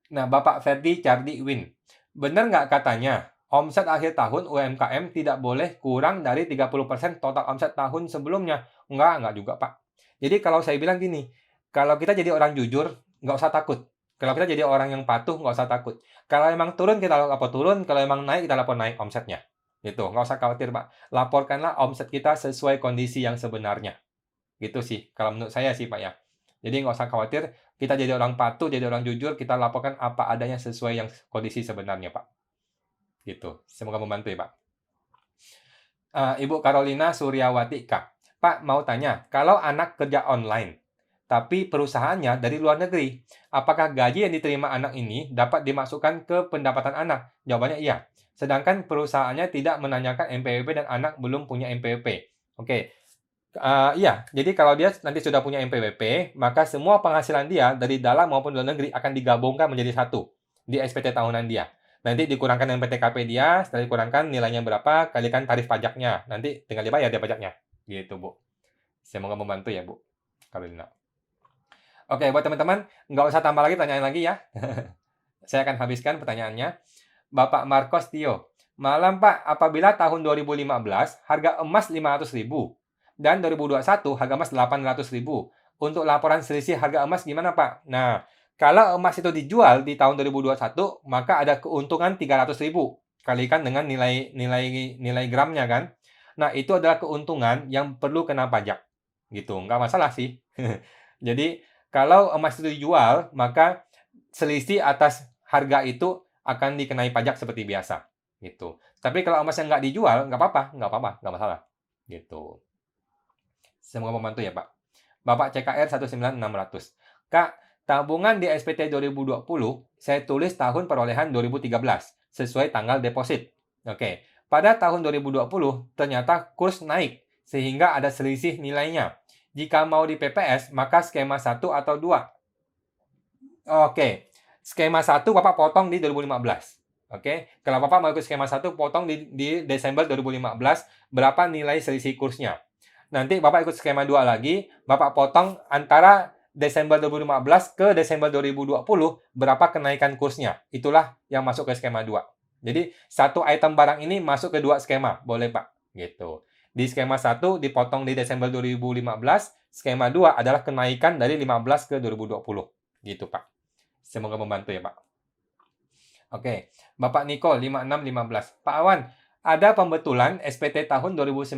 Nah, Bapak Ferdi Cardi Win. Benar nggak katanya, omset akhir tahun UMKM tidak boleh kurang dari 30% total omset tahun sebelumnya? Nggak juga, Pak. Jadi kalau saya bilang gini, kalau kita jadi orang jujur, nggak usah takut. Kalau kita jadi orang yang patuh, nggak usah takut. Kalau emang turun, kita lapor turun. Kalau emang naik, kita lapor naik omsetnya. Gitu, nggak usah khawatir, Pak. Laporkanlah omset kita sesuai kondisi yang sebenarnya. Gitu sih, kalau menurut saya sih, Pak ya. Jadi nggak usah khawatir, kita jadi orang patuh, jadi orang jujur, kita laporkan apa adanya sesuai yang kondisi sebenarnya, Pak. Gitu. Semoga membantu ya, Pak. Ibu Carolina Suryawati, Kak. Pak, mau tanya, kalau anak kerja online, tapi perusahaannya dari luar negeri, apakah gaji yang diterima anak ini dapat dimasukkan ke pendapatan anak? Jawabannya iya. Sedangkan perusahaannya tidak menanyakan NPWP dan anak belum punya NPWP. Oke, iya, jadi kalau dia nanti sudah punya NPWP, maka semua penghasilan dia dari dalam maupun luar negeri akan digabungkan menjadi satu di SPT tahunan dia. Nanti dikurangkan dengan PTKP dia, setelah dikurangkan nilainya berapa, kalikan tarif pajaknya. Nanti tinggal dibayar dia pajaknya. Gitu, Bu. Semoga membantu ya, Bu. Karolina. Oke, buat teman-teman, nggak usah tambah lagi pertanyaan lagi ya. Saya akan habiskan pertanyaannya. Bapak Marcos Tio. Malam, Pak. Apabila tahun 2015 harga emas 500.000 dan 2021 harga emas 800.000. Untuk laporan selisih harga emas gimana, Pak? Nah, kalau emas itu dijual di tahun 2021, maka ada keuntungan 300.000. Kalikan dengan nilai gramnya kan. Nah, itu adalah keuntungan yang perlu kena pajak. Gitu, nggak masalah sih. Jadi, kalau emas itu dijual, maka selisih atas harga itu akan dikenai pajak seperti biasa. Gitu. Tapi kalau emasnya nggak dijual, nggak apa-apa, nggak masalah. Gitu. Semoga membantu ya, Pak. Bapak CKR 19600. Kak, tabungan di SPT 2020, saya tulis tahun perolehan 2013, sesuai tanggal deposit. Oke, pada tahun 2020, ternyata kurs naik, sehingga ada selisih nilainya. Jika mau di PPS, maka skema 1 atau 2. Oke, skema 1 Bapak potong di 2015. Oke, kalau Bapak mau ikut skema 1, potong di Desember 2015, berapa nilai selisih kursnya. Nanti Bapak ikut skema 2 lagi, Bapak potong antara Desember 2015 ke Desember 2020, berapa kenaikan kursnya. Itulah yang masuk ke skema 2. Jadi, satu item barang ini masuk ke 2 skema. Boleh, Pak. Gitu. Di skema 1 dipotong di Desember 2015, skema 2 adalah kenaikan dari 15 ke 2020. Gitu, Pak. Semoga membantu ya, Pak. Oke, Bapak Niko 5615. Pak Awan, ada pembetulan SPT tahun 2019.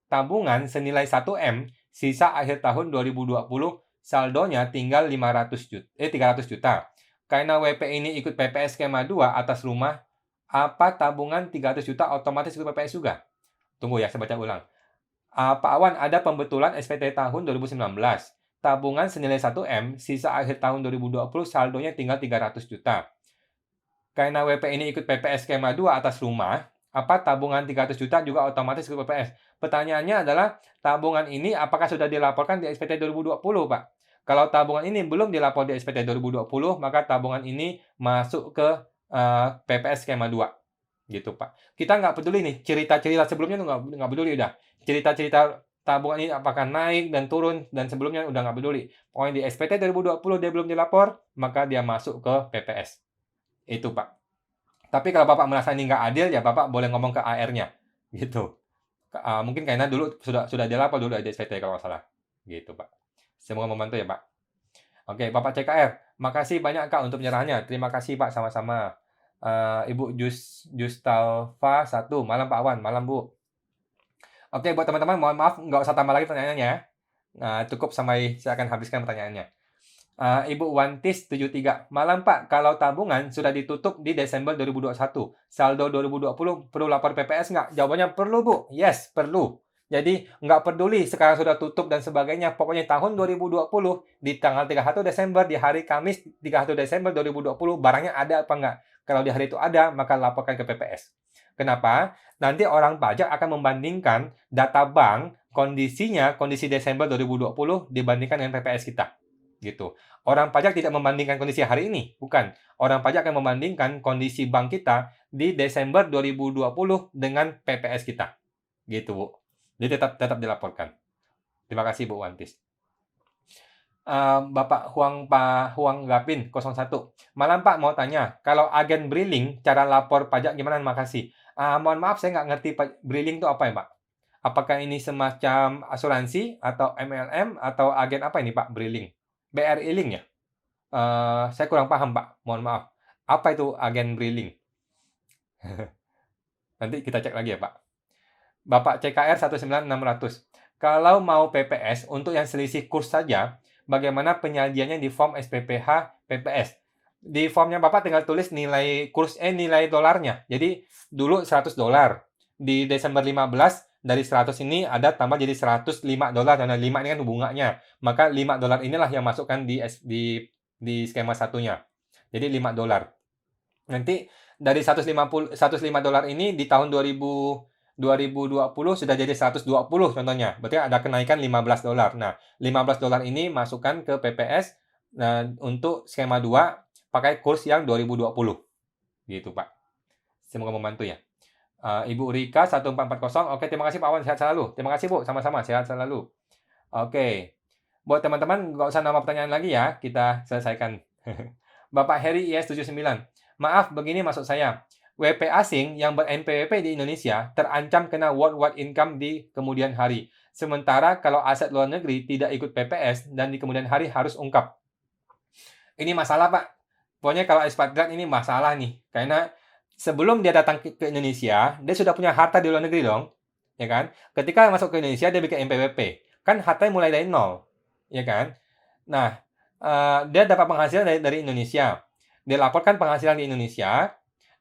Tabungan senilai 1M, sisa akhir tahun 2020, saldonya tinggal 300 juta. Karena WP ini ikut PPS skema 2 atas rumah, apa tabungan 300 juta otomatis ikut PPS juga? Tunggu ya, saya baca ulang. Pak Awan, ada pembetulan SPT tahun 2019. Tabungan senilai 1M, sisa akhir tahun 2020, saldonya tinggal 300 juta. Karena WP ini ikut PPS skema 2 atas rumah, apa tabungan 300 juta juga otomatis ikut PPS? Pertanyaannya adalah, tabungan ini apakah sudah dilaporkan di SPT 2020, Pak? Kalau tabungan ini belum dilapor di SPT 2020, maka tabungan ini masuk ke PPS skema 2. Gitu, Pak. Kita nggak peduli nih, cerita-cerita sebelumnya tuh nggak peduli udah. Cerita-cerita tabungan ini apakah naik dan turun, dan sebelumnya udah nggak peduli. Pokoknya di SPT 2020 dia belum dilapor, maka dia masuk ke PPS. Itu, Pak. Tapi kalau Bapak merasa ini nggak adil, ya Bapak boleh ngomong ke AR-nya, gitu. Mungkin karena dulu sudah dilapor dulu di SPT kalau nggak salah, gitu, Pak. Semoga membantu ya, Pak. Oke, Bapak CKR, makasih banyak Kak untuk penyerahannya. Terima kasih Pak, sama-sama. Ibu Justalva 1, malam Pak Awan, malam Bu. Oke, buat teman-teman, mohon maaf, nggak usah tambah lagi pertanyaannya. Cukup sampai saya akan habiskan pertanyaannya. Ibu Wantis 73, malam Pak, kalau tabungan sudah ditutup di Desember 2021, saldo 2020 perlu lapor PPS nggak? Jawabannya perlu Bu, yes, perlu. Jadi nggak peduli sekarang sudah tutup dan sebagainya, pokoknya tahun 2020 di tanggal 31 Desember, di hari Kamis 31 Desember 2020, barangnya ada apa nggak? Kalau di hari itu ada, maka laporkan ke PPS. Kenapa? Nanti orang pajak akan membandingkan data bank kondisinya, kondisi Desember 2020 dibandingkan dengan PPS kita. Gitu. Orang pajak tidak membandingkan kondisi hari ini, bukan. Orang pajak akan membandingkan kondisi bank kita di Desember 2020 dengan PPS kita. Gitu, Bu. Jadi tetap dilaporkan. Terima kasih, Bu Wantis. Bapak Huang Gapin 01. Malam Pak, mau tanya, kalau agen Briling, cara lapor pajak gimana? Makasih. Mohon maaf, saya nggak ngerti Briling itu apa ya, Pak? Apakah ini semacam asuransi atau MLM atau agen apa ini, Pak, Briling? BRI Link ya? Saya kurang paham, Pak. Mohon maaf. Apa itu agen Briling? Nanti kita cek lagi ya, Pak. Bapak CKR 19600. Kalau mau PPS untuk yang selisih kurs saja, bagaimana penyajiannya di form SPPH PPS? Di formnya Bapak tinggal tulis nilai kurs nilai dolarnya. Jadi dulu 100 dolar. Di Desember 15 dari 100 ini ada tambah jadi 105 dolar karena 5 ini kan bunganya. Maka 5 dolar inilah yang masukkan di skema satunya. Jadi 5 dolar. Nanti dari 105 dolar ini di tahun 2020 sudah jadi 120 contohnya. Berarti ada kenaikan 15 dolar. Nah, 15 dolar ini masukkan ke PPS untuk skema 2 pakai kurs yang 2020. Gitu, Pak. Semoga membantu ya. Ibu Rika 1440. Oke, terima kasih Pak Awan, sehat selalu. Terima kasih Bu, sama-sama sehat selalu. Oke. Buat teman-teman nggak usah nambah pertanyaan lagi ya, kita selesaikan. Bapak Heri IS79. Maaf, begini maksud saya. WP asing yang ber-NPWP di Indonesia terancam kena worldwide income di kemudian hari. Sementara kalau aset luar negeri tidak ikut PPS dan di kemudian hari harus ungkap. Ini masalah, Pak. Pokoknya kalau ekspatriat ini masalah nih. Karena sebelum dia datang ke Indonesia, dia sudah punya harta di luar negeri dong. Ya kan? Ketika masuk ke Indonesia, dia bikin NPWP. Kan hartanya mulai dari nol. Ya kan? Nah, dia dapat penghasilan dari Indonesia. Dia laporkan penghasilan di Indonesia,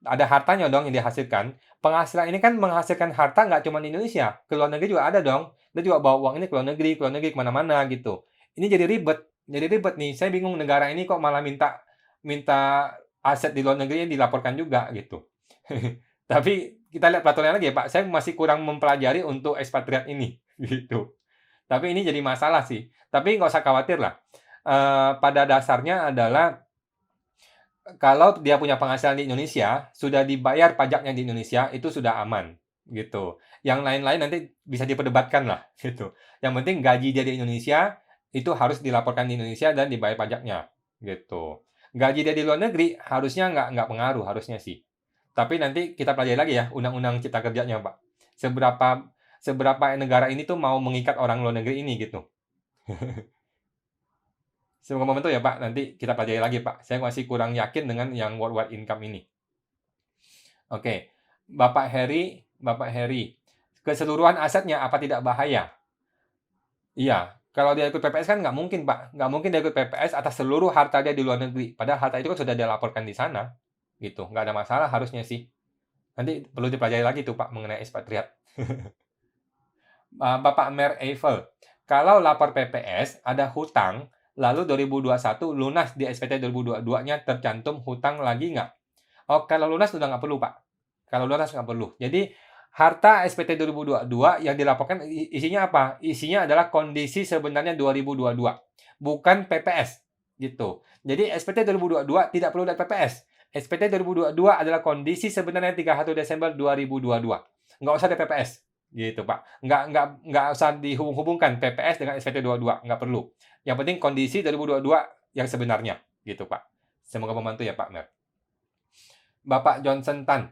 ada hartanya dong yang dihasilkan. Penghasilan ini kan menghasilkan harta nggak cuma di Indonesia, ke luar negeri juga ada dong. Dia juga bawa uang ini ke luar negeri kemana-mana gitu. Ini jadi ribet nih. Saya bingung negara ini kok malah minta aset di luar negeri yang dilaporkan juga gitu. Tapi kita lihat peraturannya lagi ya Pak. Saya masih kurang mempelajari untuk ekspatriat ini gitu. Tapi ini jadi masalah sih. Tapi nggak usah khawatir lah. Pada dasarnya adalah kalau dia punya penghasilan di Indonesia, sudah dibayar pajaknya di Indonesia, itu sudah aman, gitu. Yang lain-lain nanti bisa diperdebatkan lah, gitu. Yang penting gaji dia di Indonesia, itu harus dilaporkan di Indonesia dan dibayar pajaknya, gitu. Gaji dia di luar negeri, harusnya nggak pengaruh, harusnya sih. Tapi nanti kita pelajari lagi ya, Undang-Undang Cipta Kerjanya, Pak. Seberapa negara ini tuh mau mengikat orang luar negeri ini, gitu. Semoga membantu ya Pak, nanti kita pelajari lagi Pak. Saya masih kurang yakin dengan yang worldwide income ini. Oke, Bapak Heri, keseluruhan asetnya apa tidak bahaya? Iya, kalau dia ikut PPS kan nggak mungkin Pak, nggak mungkin dia ikut PPS atas seluruh harta dia di luar negeri. Padahal harta itu kan sudah dia laporkan di sana, gitu. Nggak ada masalah harusnya sih. Nanti perlu dipelajari lagi tuh Pak mengenai ekspatriat. Bapak Mer Eiffel, kalau lapor PPS ada hutang, lalu 2021 lunas di SPT 2022-nya tercantum hutang lagi nggak? Oh, kalau lunas sudah nggak perlu, Pak. Kalau lunas nggak perlu. Jadi, harta SPT 2022 yang dilaporkan isinya apa? Isinya adalah kondisi sebenarnya 2022, bukan PPS, gitu. Jadi, SPT 2022 tidak perlu lihat PPS. SPT 2022 adalah kondisi sebenarnya 31 Desember 2022. Nggak usah ada PPS. Gitu, Pak. Nggak usah dihubung-hubungkan PPS dengan SPT 22. Nggak perlu. Yang penting kondisi 2022 yang sebenarnya. Gitu, Pak. Semoga membantu ya, Pak Mer. Bapak Johnson Tan.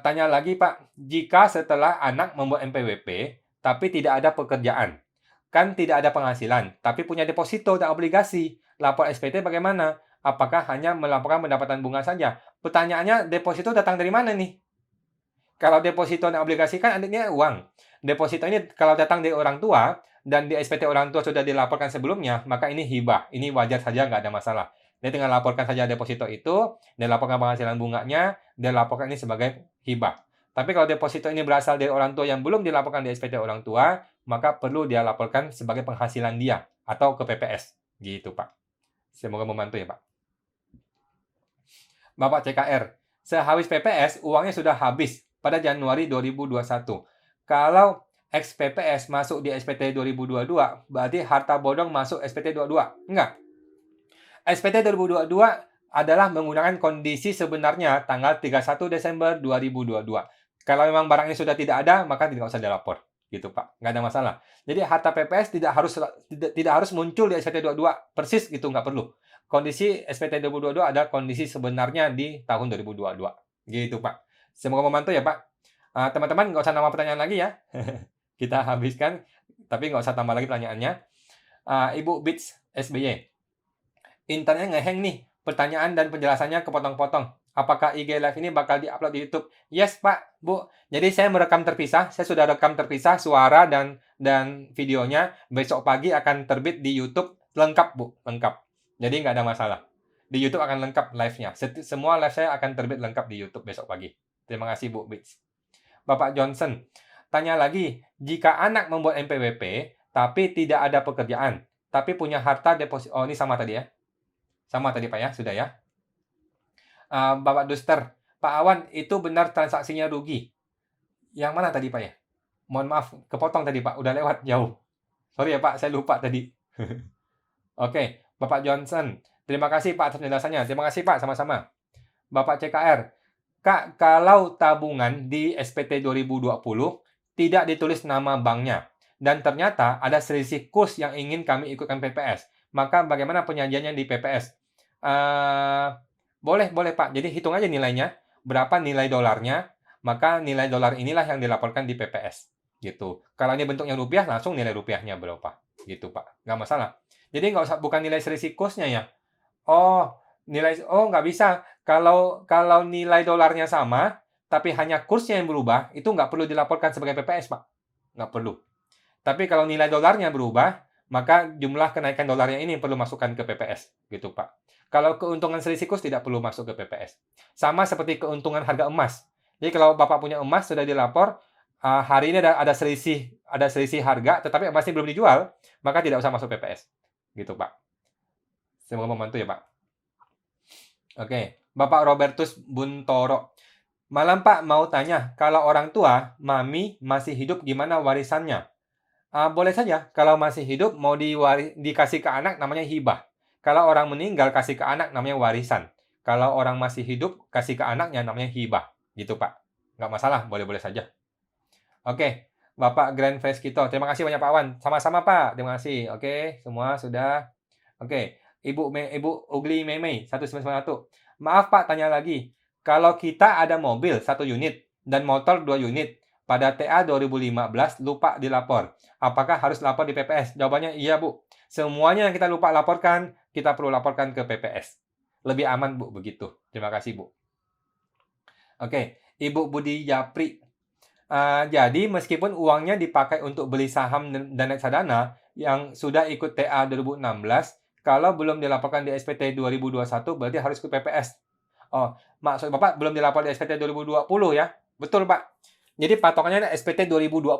Tanya lagi Pak, jika setelah anak membuat NPWP, tapi tidak ada pekerjaan, kan tidak ada penghasilan, tapi punya deposito dan obligasi, lapor SPT bagaimana? Apakah hanya melaporkan pendapatan bunga saja? Pertanyaannya, deposito datang dari mana nih? Kalau deposito dan obligasi kan adanya uang. Deposito ini kalau datang dari orang tua dan di SPT orang tua sudah dilaporkan sebelumnya, maka ini hibah. Ini wajar saja, nggak ada masalah. Dia tinggal laporkan saja deposito itu, dia laporkan penghasilan bunganya, dia laporkan ini sebagai hibah. Tapi kalau deposito ini berasal dari orang tua yang belum dilaporkan di SPT orang tua, maka perlu dia laporkan sebagai penghasilan dia atau ke PPS. Gitu, Pak. Semoga membantu ya, Pak. Bapak CKR, sehabis PPS, uangnya sudah habis pada Januari 2021. Kalau ex-PPS masuk di SPT 2022, berarti harta bodong masuk SPT 22. Enggak. SPT 2022 adalah menggunakan kondisi sebenarnya tanggal 31 Desember 2022. Kalau memang barang ini sudah tidak ada, maka tidak usah dilapor. Gitu, Pak. Nggak ada masalah. Jadi harta PPS tidak harus muncul di SPT 22 persis gitu, nggak perlu. Kondisi SPT 2022 adalah kondisi sebenarnya di tahun 2022. Gitu, Pak. Semoga membantu ya, Pak. Teman-teman nggak usah nambah pertanyaan lagi ya. Kita habiskan, tapi nggak usah tambah lagi pertanyaannya. Ibu Bits SBY. Internetnya ngeheng nih. Pertanyaan dan penjelasannya kepotong-potong. Apakah IG Live ini bakal di-upload di YouTube? Yes, Pak, Bu. Jadi saya merekam terpisah. Saya sudah rekam terpisah suara dan videonya. Besok pagi akan terbit di YouTube. Lengkap, Bu. Lengkap. Jadi nggak ada masalah. Di YouTube akan lengkap live-nya. Semua live saya akan terbit lengkap di YouTube besok pagi. Terima kasih, Bu Bits. Bapak Johnson. Tanya lagi, jika anak membuat NPWP, tapi tidak ada pekerjaan, tapi punya harta deposito. Oh, ini sama tadi ya. Sama tadi Pak ya, sudah ya. Bapak Duster, Pak Awan, itu benar transaksinya rugi. Yang mana tadi Pak ya? Mohon maaf, kepotong tadi Pak, udah lewat jauh. Sorry ya Pak, saya lupa tadi. Oke, Bapak Johnson, terima kasih Pak atas penjelasannya. Terima kasih Pak, sama-sama. Bapak CKR, Kak, kalau tabungan di SPT 2020 tidak ditulis nama banknya, dan ternyata ada selisih kurs yang ingin kami ikutkan PPS, maka bagaimana penyajiannya di PPS? Boleh Pak. Jadi hitung aja nilainya, berapa nilai dolarnya, maka nilai dolar inilah yang dilaporkan di PPS. Gitu. Kalau ini bentuknya rupiah, langsung nilai rupiahnya berapa. Gitu Pak. Nggak masalah. Jadi nggak usah, bukan nilai selisih kursnya ya. Nggak bisa. Kalau nilai dolarnya sama, tapi hanya kursnya yang berubah, itu nggak perlu dilaporkan sebagai PPS, Pak. Nggak perlu. Tapi kalau nilai dolarnya berubah, maka jumlah kenaikan dolarnya ini perlu masukkan ke PPS. Gitu, Pak. Kalau keuntungan selisih kurs tidak perlu masuk ke PPS. Sama seperti keuntungan harga emas. Jadi kalau Bapak punya emas, sudah dilapor, hari ini ada selisih harga, tetapi emasnya belum dijual, maka tidak usah masuk PPS. Gitu, Pak. Semoga membantu ya, Pak. Oke, Bapak Robertus Buntoro. Malam Pak, mau tanya, kalau orang tua, mami masih hidup gimana warisannya? Boleh saja, kalau masih hidup mau dikasih ke anak namanya hibah. Kalau orang meninggal kasih ke anak namanya warisan. Kalau orang masih hidup kasih ke anaknya namanya hibah. Gitu Pak. Nggak masalah, boleh-boleh saja. Oke, Bapak Grand Freskito. Terima kasih banyak Pak Wan. Sama-sama Pak, terima kasih. Oke, semua sudah. Oke, Ibu Ugli Memei 1991. Maaf Pak, tanya lagi. Kalau kita ada mobil 1 unit dan motor 2 unit, pada TA 2015 lupa dilapor. Apakah harus lapor di PPS? Jawabannya iya Bu. Semuanya yang kita lupa laporkan, kita perlu laporkan ke PPS. Lebih aman Bu, begitu. Terima kasih Bu. Oke, Ibu Budi Japri. Jadi meskipun uangnya dipakai untuk beli saham dan reksadana yang sudah ikut TA 2016, kalau belum dilaporkan di SPT 2021 berarti harus ke PPS. Oh, maksud Bapak belum dilapor di SPT 2020 ya? Betul, Pak. Jadi patokannya SPT 2020.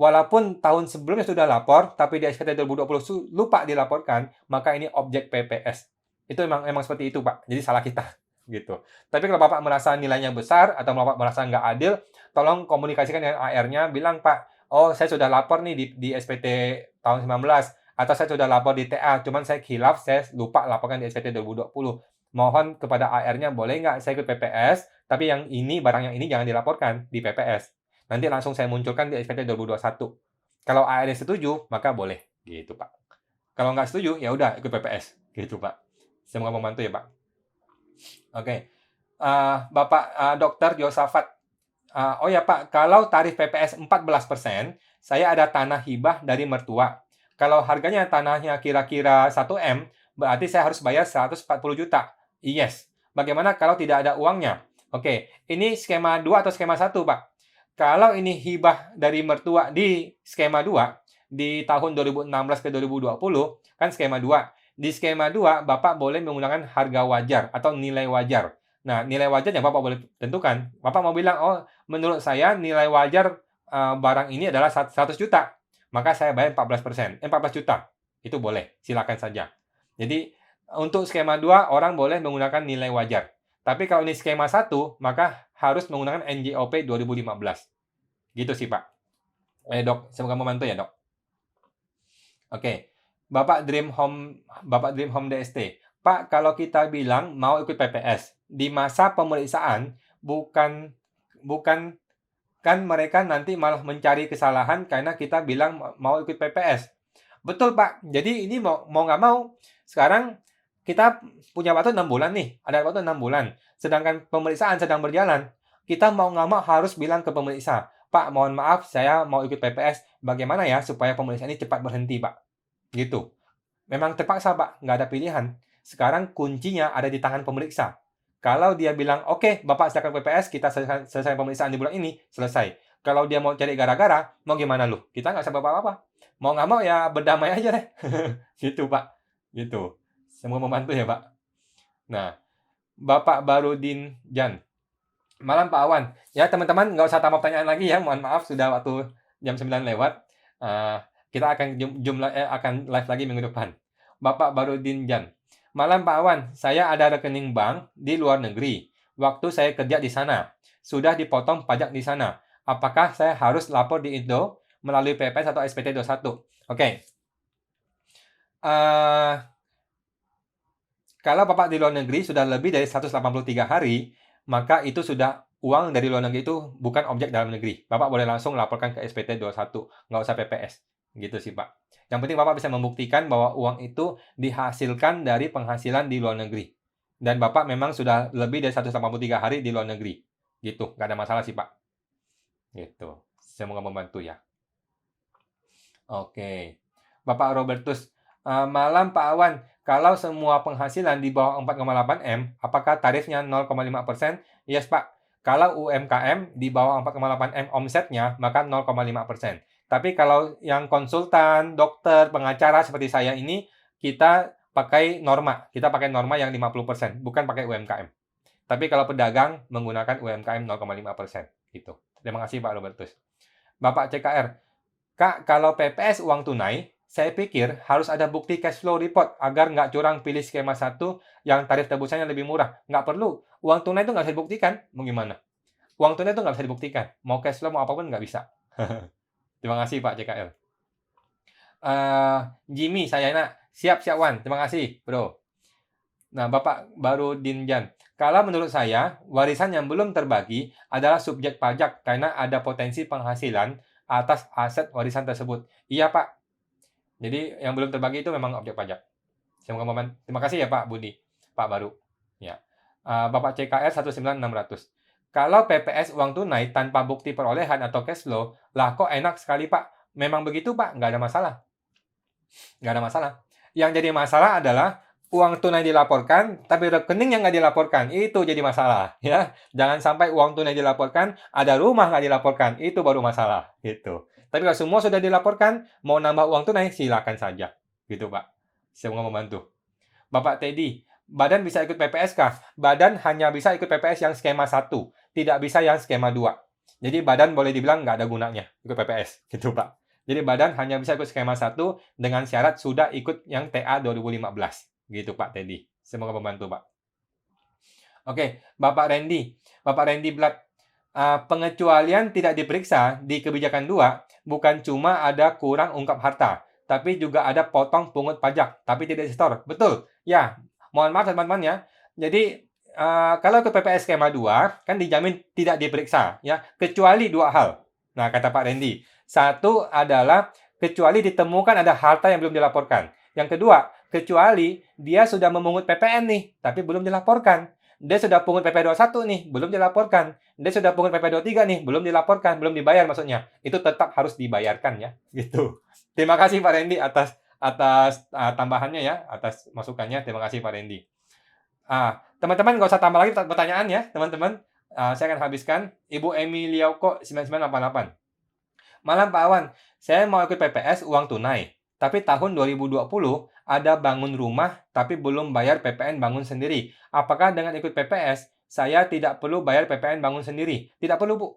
Walaupun tahun sebelumnya sudah lapor, tapi di SPT 2020 lupa dilaporkan, maka ini objek PPS. Itu memang seperti itu, Pak. Jadi salah kita. Gitu. Tapi kalau Bapak merasa nilainya besar atau Bapak merasa nggak adil, tolong komunikasikan dengan AR-nya, bilang, Pak, oh saya sudah lapor nih di SPT tahun 19, atau saya sudah lapor di TA, cuman saya khilaf, saya lupa laporkan di SPT 2020. Mohon kepada AR-nya, boleh nggak saya ikut PPS, tapi barang yang ini jangan dilaporkan di PPS. Nanti langsung saya munculkan di SPT 2021. Kalau AR-nya setuju, maka boleh. Gitu, Pak. Kalau nggak setuju, ya udah ikut PPS. Gitu, Pak. Semoga membantu ya, Pak. Oke. Bapak Dokter Yosafat. Oh ya Pak, kalau tarif PPS 14%, saya ada tanah hibah dari mertua. Kalau harganya tanahnya kira-kira 1 M, berarti saya harus bayar 140 juta. Yes. Bagaimana kalau tidak ada uangnya? Oke, ini skema 2 atau skema 1, Pak? Kalau ini hibah dari mertua di skema 2, di tahun 2016 ke 2020, kan skema 2. Di skema 2, Bapak boleh menggunakan harga wajar atau nilai wajar. Nah, nilai wajar yang Bapak boleh tentukan. Bapak mau bilang, oh, menurut saya nilai wajar barang ini adalah 100 juta. Maka saya bayar 14%, 14 juta. Itu boleh, silakan saja. Jadi, untuk skema 2, orang boleh menggunakan nilai wajar. Tapi kalau ini skema 1, maka harus menggunakan NJOP 2015. Gitu sih, Pak. Dok, semoga membantu ya, Dok. Oke. Bapak Dream Home DST. Pak, kalau kita bilang mau ikut PPS, di masa pemeriksaan bukan kan mereka nanti malah mencari kesalahan karena kita bilang mau ikut PPS. Betul, Pak. Jadi ini mau nggak mau, sekarang kita punya waktu 6 bulan nih, ada waktu 6 bulan. Sedangkan pemeriksaan sedang berjalan. Kita mau nggak mau harus bilang ke pemeriksa, Pak, mohon maaf, saya mau ikut PPS. Bagaimana ya supaya pemeriksaan ini cepat berhenti, Pak? Gitu. Memang terpaksa, Pak. Nggak ada pilihan. Sekarang kuncinya ada di tangan pemeriksa. Kalau dia bilang, oke, Bapak silakan PPS, kita selesai pemeriksaan di bulan ini, selesai. Kalau dia mau cari gara-gara, mau gimana lu? Kita nggak bisa apa-apa. Mau nggak mau ya berdamai aja deh. Gitu, Pak. Gitu. Semoga membantu ya, Pak. Nah, Bapak Barudin Jan. Malam Pak Awan. Ya, teman-teman nggak usah tambah pertanyaan lagi ya. Mohon maaf, sudah waktu jam 9 lewat. Kita akan live lagi minggu depan. Bapak Barudin Jan. Malam Pak Awan, saya ada rekening bank di luar negeri. Waktu saya kerja di sana, sudah dipotong pajak di sana. Apakah saya harus lapor di Indo melalui PPS atau SPT 21? Oke. Kalau Bapak di luar negeri sudah lebih dari 183 hari, maka itu sudah uang dari luar negeri itu bukan objek dalam negeri. Bapak boleh langsung laporkan ke SPT 21, nggak usah PPS. Gitu sih, Pak. Yang penting Bapak bisa membuktikan bahwa uang itu dihasilkan dari penghasilan di luar negeri. Dan Bapak memang sudah lebih dari 183 hari di luar negeri. Gitu, nggak ada masalah sih, Pak. Gitu. Semoga membantu ya. Oke. Bapak Robertus, malam Pak Awan, kalau semua penghasilan di bawah 4,8 M, apakah tarifnya 0,5%? Yes, Pak. Kalau UMKM di bawah 4,8 M omsetnya, maka 0,5%. Tapi kalau yang konsultan, dokter, pengacara seperti saya ini, kita pakai norma. Kita pakai norma yang 50%, bukan pakai UMKM. Tapi kalau pedagang menggunakan UMKM 0,5%. Gitu. Terima kasih Pak Robertus. Bapak CKR, Kak, kalau PPS uang tunai, saya pikir harus ada bukti cash flow report agar nggak curang pilih skema 1 yang tarif tebusannya lebih murah. Nggak perlu. Uang tunai itu nggak bisa dibuktikan. Mau gimana? Uang tunai itu nggak bisa dibuktikan. Mau cash flow, mau apapun nggak bisa. Terima kasih Pak CKL. Jimmy, saya enak. Siap, Wan. Terima kasih, bro. Nah, Bapak baru Dinjan. Kalau menurut saya, warisan yang belum terbagi adalah subjek pajak karena ada potensi penghasilan atas aset warisan tersebut. Iya, Pak. Jadi yang belum terbagi itu memang objek pajak. Terima kasih ya Pak Budi, Pak Baru. Ya. Bapak CKR 19600. Kalau PPS uang tunai tanpa bukti perolehan atau cash flow, lah kok enak sekali Pak. Memang begitu Pak, nggak ada masalah. Nggak ada masalah. Yang jadi masalah adalah uang tunai dilaporkan, tapi rekening yang nggak dilaporkan. Itu jadi masalah. Ya. Jangan sampai uang tunai dilaporkan, ada rumah nggak dilaporkan. Itu baru masalah. Gitu. Tapi kalau semua sudah dilaporkan, mau nambah uang tunai, silakan saja. Gitu, Pak. Semoga membantu. Bapak Teddy, badan bisa ikut PPS kah? Badan hanya bisa ikut PPS yang skema 1, tidak bisa yang skema 2. Jadi badan boleh dibilang nggak ada gunanya ikut PPS. Gitu, Pak. Jadi badan hanya bisa ikut skema 1 dengan syarat sudah ikut yang TA 2015. Gitu, Pak Teddy. Semoga membantu, Pak. Oke, Bapak Randy. Bapak Randy Black. Pengecualian tidak diperiksa di kebijakan 2 bukan cuma ada kurang ungkap harta, tapi juga ada potong pungut pajak, tapi tidak disetor. Betul. Ya, mohon maaf teman-teman ya. Jadi, kalau ke PPS skema 2, kan dijamin tidak diperiksa, ya, kecuali 2 hal. Nah, kata Pak Randy. Satu adalah kecuali ditemukan ada harta yang belum dilaporkan. Yang kedua, kecuali dia sudah memungut PPN nih, tapi belum dilaporkan. Dia sudah pungut PP 21 nih, belum dilaporkan. Dia sudah pungut PP 23 nih, belum dilaporkan, belum dibayar maksudnya. Itu tetap harus dibayarkan ya, gitu. Terima kasih Pak Randy atas tambahannya ya, atas masukannya. Terima kasih Pak Randy. Teman-teman nggak usah tambah lagi pertanyaan ya, teman-teman. Saya akan habiskan. Ibu Emilioko 9988. Malam Pak Awan, saya mau ikut PPS uang tunai. Tapi tahun 2020 ada bangun rumah tapi belum bayar PPN bangun sendiri. Apakah dengan ikut PPS saya tidak perlu bayar PPN bangun sendiri? Tidak perlu, Bu.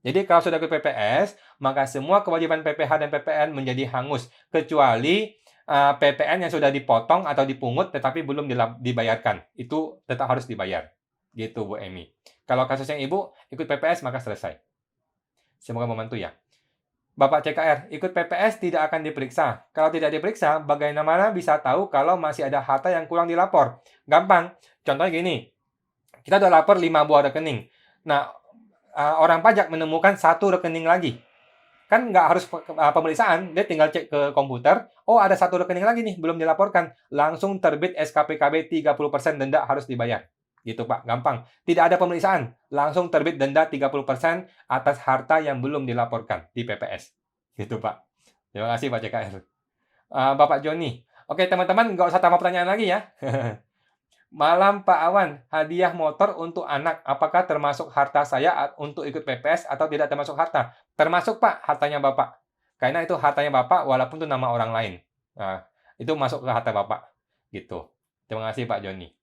Jadi kalau sudah ikut PPS, maka semua kewajiban PPH dan PPN menjadi hangus. Kecuali PPN yang sudah dipotong atau dipungut tetapi belum dibayarkan. Itu tetap harus dibayar. Gitu, Bu Emi. Kalau kasusnya Ibu ikut PPS maka selesai. Semoga membantu ya. Bapak CKR, ikut PPS tidak akan diperiksa. Kalau tidak diperiksa, bagaimana bisa tahu kalau masih ada harta yang kurang dilapor? Gampang. Contohnya gini, kita udah lapor 5 buah rekening. Nah, orang pajak menemukan 1 rekening lagi. Kan nggak harus pemeriksaan, dia tinggal cek ke komputer, oh ada 1 rekening lagi nih, belum dilaporkan. Langsung terbit SKPKB 30% denda harus dibayar. Gitu Pak, gampang. Tidak ada pemeriksaan, langsung terbit denda 30% atas harta yang belum dilaporkan di PPS. Gitu Pak. Terima kasih Pak CKR. Bapak Joni. Oke teman-teman, nggak usah tambah pertanyaan lagi ya. Malam Pak Awan, hadiah motor untuk anak, apakah termasuk harta saya untuk ikut PPS atau tidak termasuk harta? Termasuk Pak, hartanya Bapak. Karena itu hartanya Bapak walaupun itu nama orang lain. Nah, itu masuk ke harta Bapak. Gitu. Terima kasih Pak Joni.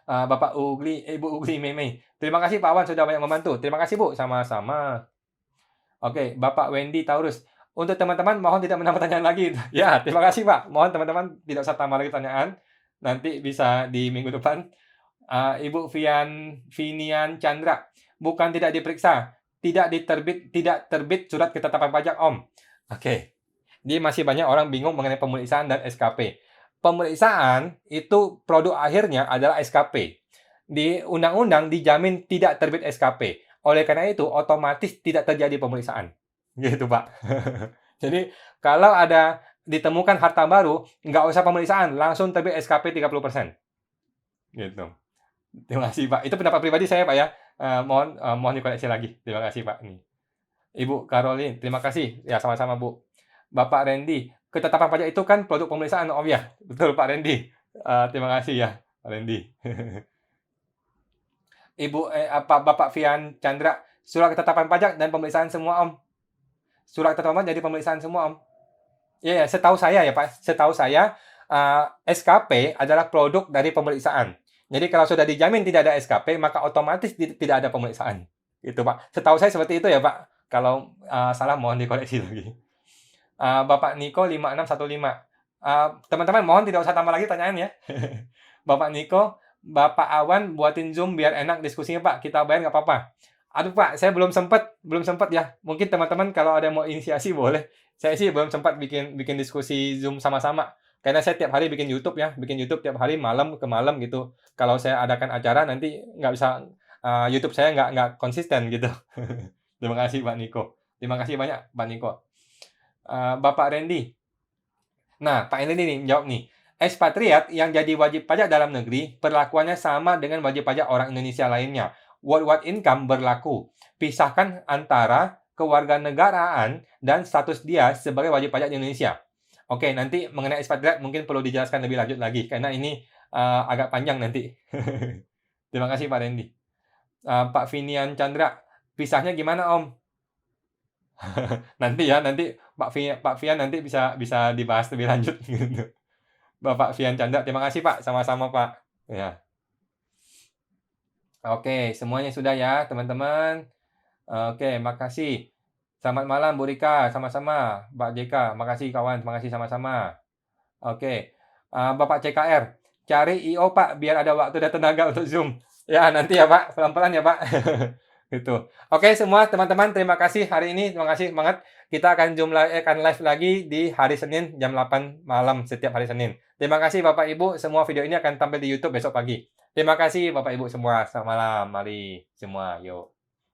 Bapak Ugli, Ibu Ugli Meme. Terima kasih Pak Awan sudah banyak membantu. Terima kasih Bu, sama-sama. Oke, Bapak Wendy Taurus. Untuk teman-teman mohon tidak menambah pertanyaan lagi. Ya, terima kasih Pak. Mohon teman-teman tidak usah tambah lagi pertanyaan. Nanti bisa di minggu depan. Ibu Vinian Chandra. Bukan tidak diperiksa. Tidak terbit surat ketetapan pajak Om. Oke. Jadi masih banyak orang bingung mengenai pemeriksaan dan SKP. Pemeriksaan itu produk akhirnya adalah SKP. Di undang-undang dijamin tidak terbit SKP. Oleh karena itu, otomatis tidak terjadi pemeriksaan. Gitu, Pak. Jadi, kalau ada ditemukan harta baru, nggak usah pemeriksaan, langsung terbit SKP 30%. Gitu. Terima kasih, Pak. Itu pendapat pribadi saya, Pak ya. Mohon dikoreksi lagi. Terima kasih, Pak. Nih. Ibu Caroline, terima kasih. Ya, sama-sama, Bu. Bapak Randy, ketetapan pajak itu kan produk pemeriksaan Om ya? Betul Pak Randy. Terima kasih ya Pak Randy. Bapak Fian Chandra, surat ketetapan pajak dan pemeriksaan semua Om. Surat ketetapan pajak jadi pemeriksaan semua Om. Ya, setahu saya ya Pak. Setahu saya SKP adalah produk dari pemeriksaan. Jadi kalau sudah dijamin tidak ada SKP, maka otomatis tidak ada pemeriksaan. Itu Pak. Setahu saya seperti itu ya Pak. Kalau salah mohon dikoreksi lagi. Bapak Niko 5615. Teman-teman mohon tidak usah tambah lagi pertanyaan ya. Bapak Niko, Bapak Awan buatin Zoom biar enak diskusinya Pak. Kita bayar nggak apa-apa. Aduh Pak, saya belum sempat ya. Mungkin teman-teman kalau ada mau inisiasi boleh. Saya sih belum sempat bikin diskusi Zoom sama-sama. Karena saya tiap hari bikin YouTube ya. Bikin YouTube tiap hari malam ke malam gitu. Kalau saya adakan acara nanti nggak bisa, YouTube saya nggak konsisten gitu. Terima kasih Pak Niko. Terima kasih banyak Pak Niko. Bapak Randy. Nah, Pak Randy nih jawab nih. Ekspatriat yang jadi wajib pajak dalam negeri perlakuannya sama dengan wajib pajak orang Indonesia lainnya. Worldwide income berlaku. Pisahkan antara kewarganegaraan dan status dia sebagai wajib pajak di Indonesia. Oke, nanti mengenai ekspatriat mungkin perlu dijelaskan lebih lanjut lagi karena ini agak panjang nanti. Terima kasih Pak Randy. Pak Vinian Chandra, pisahnya gimana Om? Nanti Pak Fian nanti bisa dibahas lebih lanjut gitu. Bapak Fian Chandra, terima kasih Pak, sama-sama Pak. Ya. Oke, semuanya sudah ya teman-teman. Oke, makasih. Selamat malam Bu Rika, sama-sama. Mbak JK, makasih kawan, makasih sama-sama. Oke, Bapak CKR, cari IO Pak biar ada waktu dan tenaga untuk Zoom. Ya nanti ya Pak, pelan-pelan ya Pak. Gitu. Oke semua teman-teman, terima kasih hari ini, terima kasih banget. Kita akan live lagi di hari Senin jam 8 malam setiap hari Senin. Terima kasih Bapak Ibu, semua video ini akan tampil di YouTube besok pagi. Terima kasih Bapak Ibu semua, selamat malam, mari semua, yuk.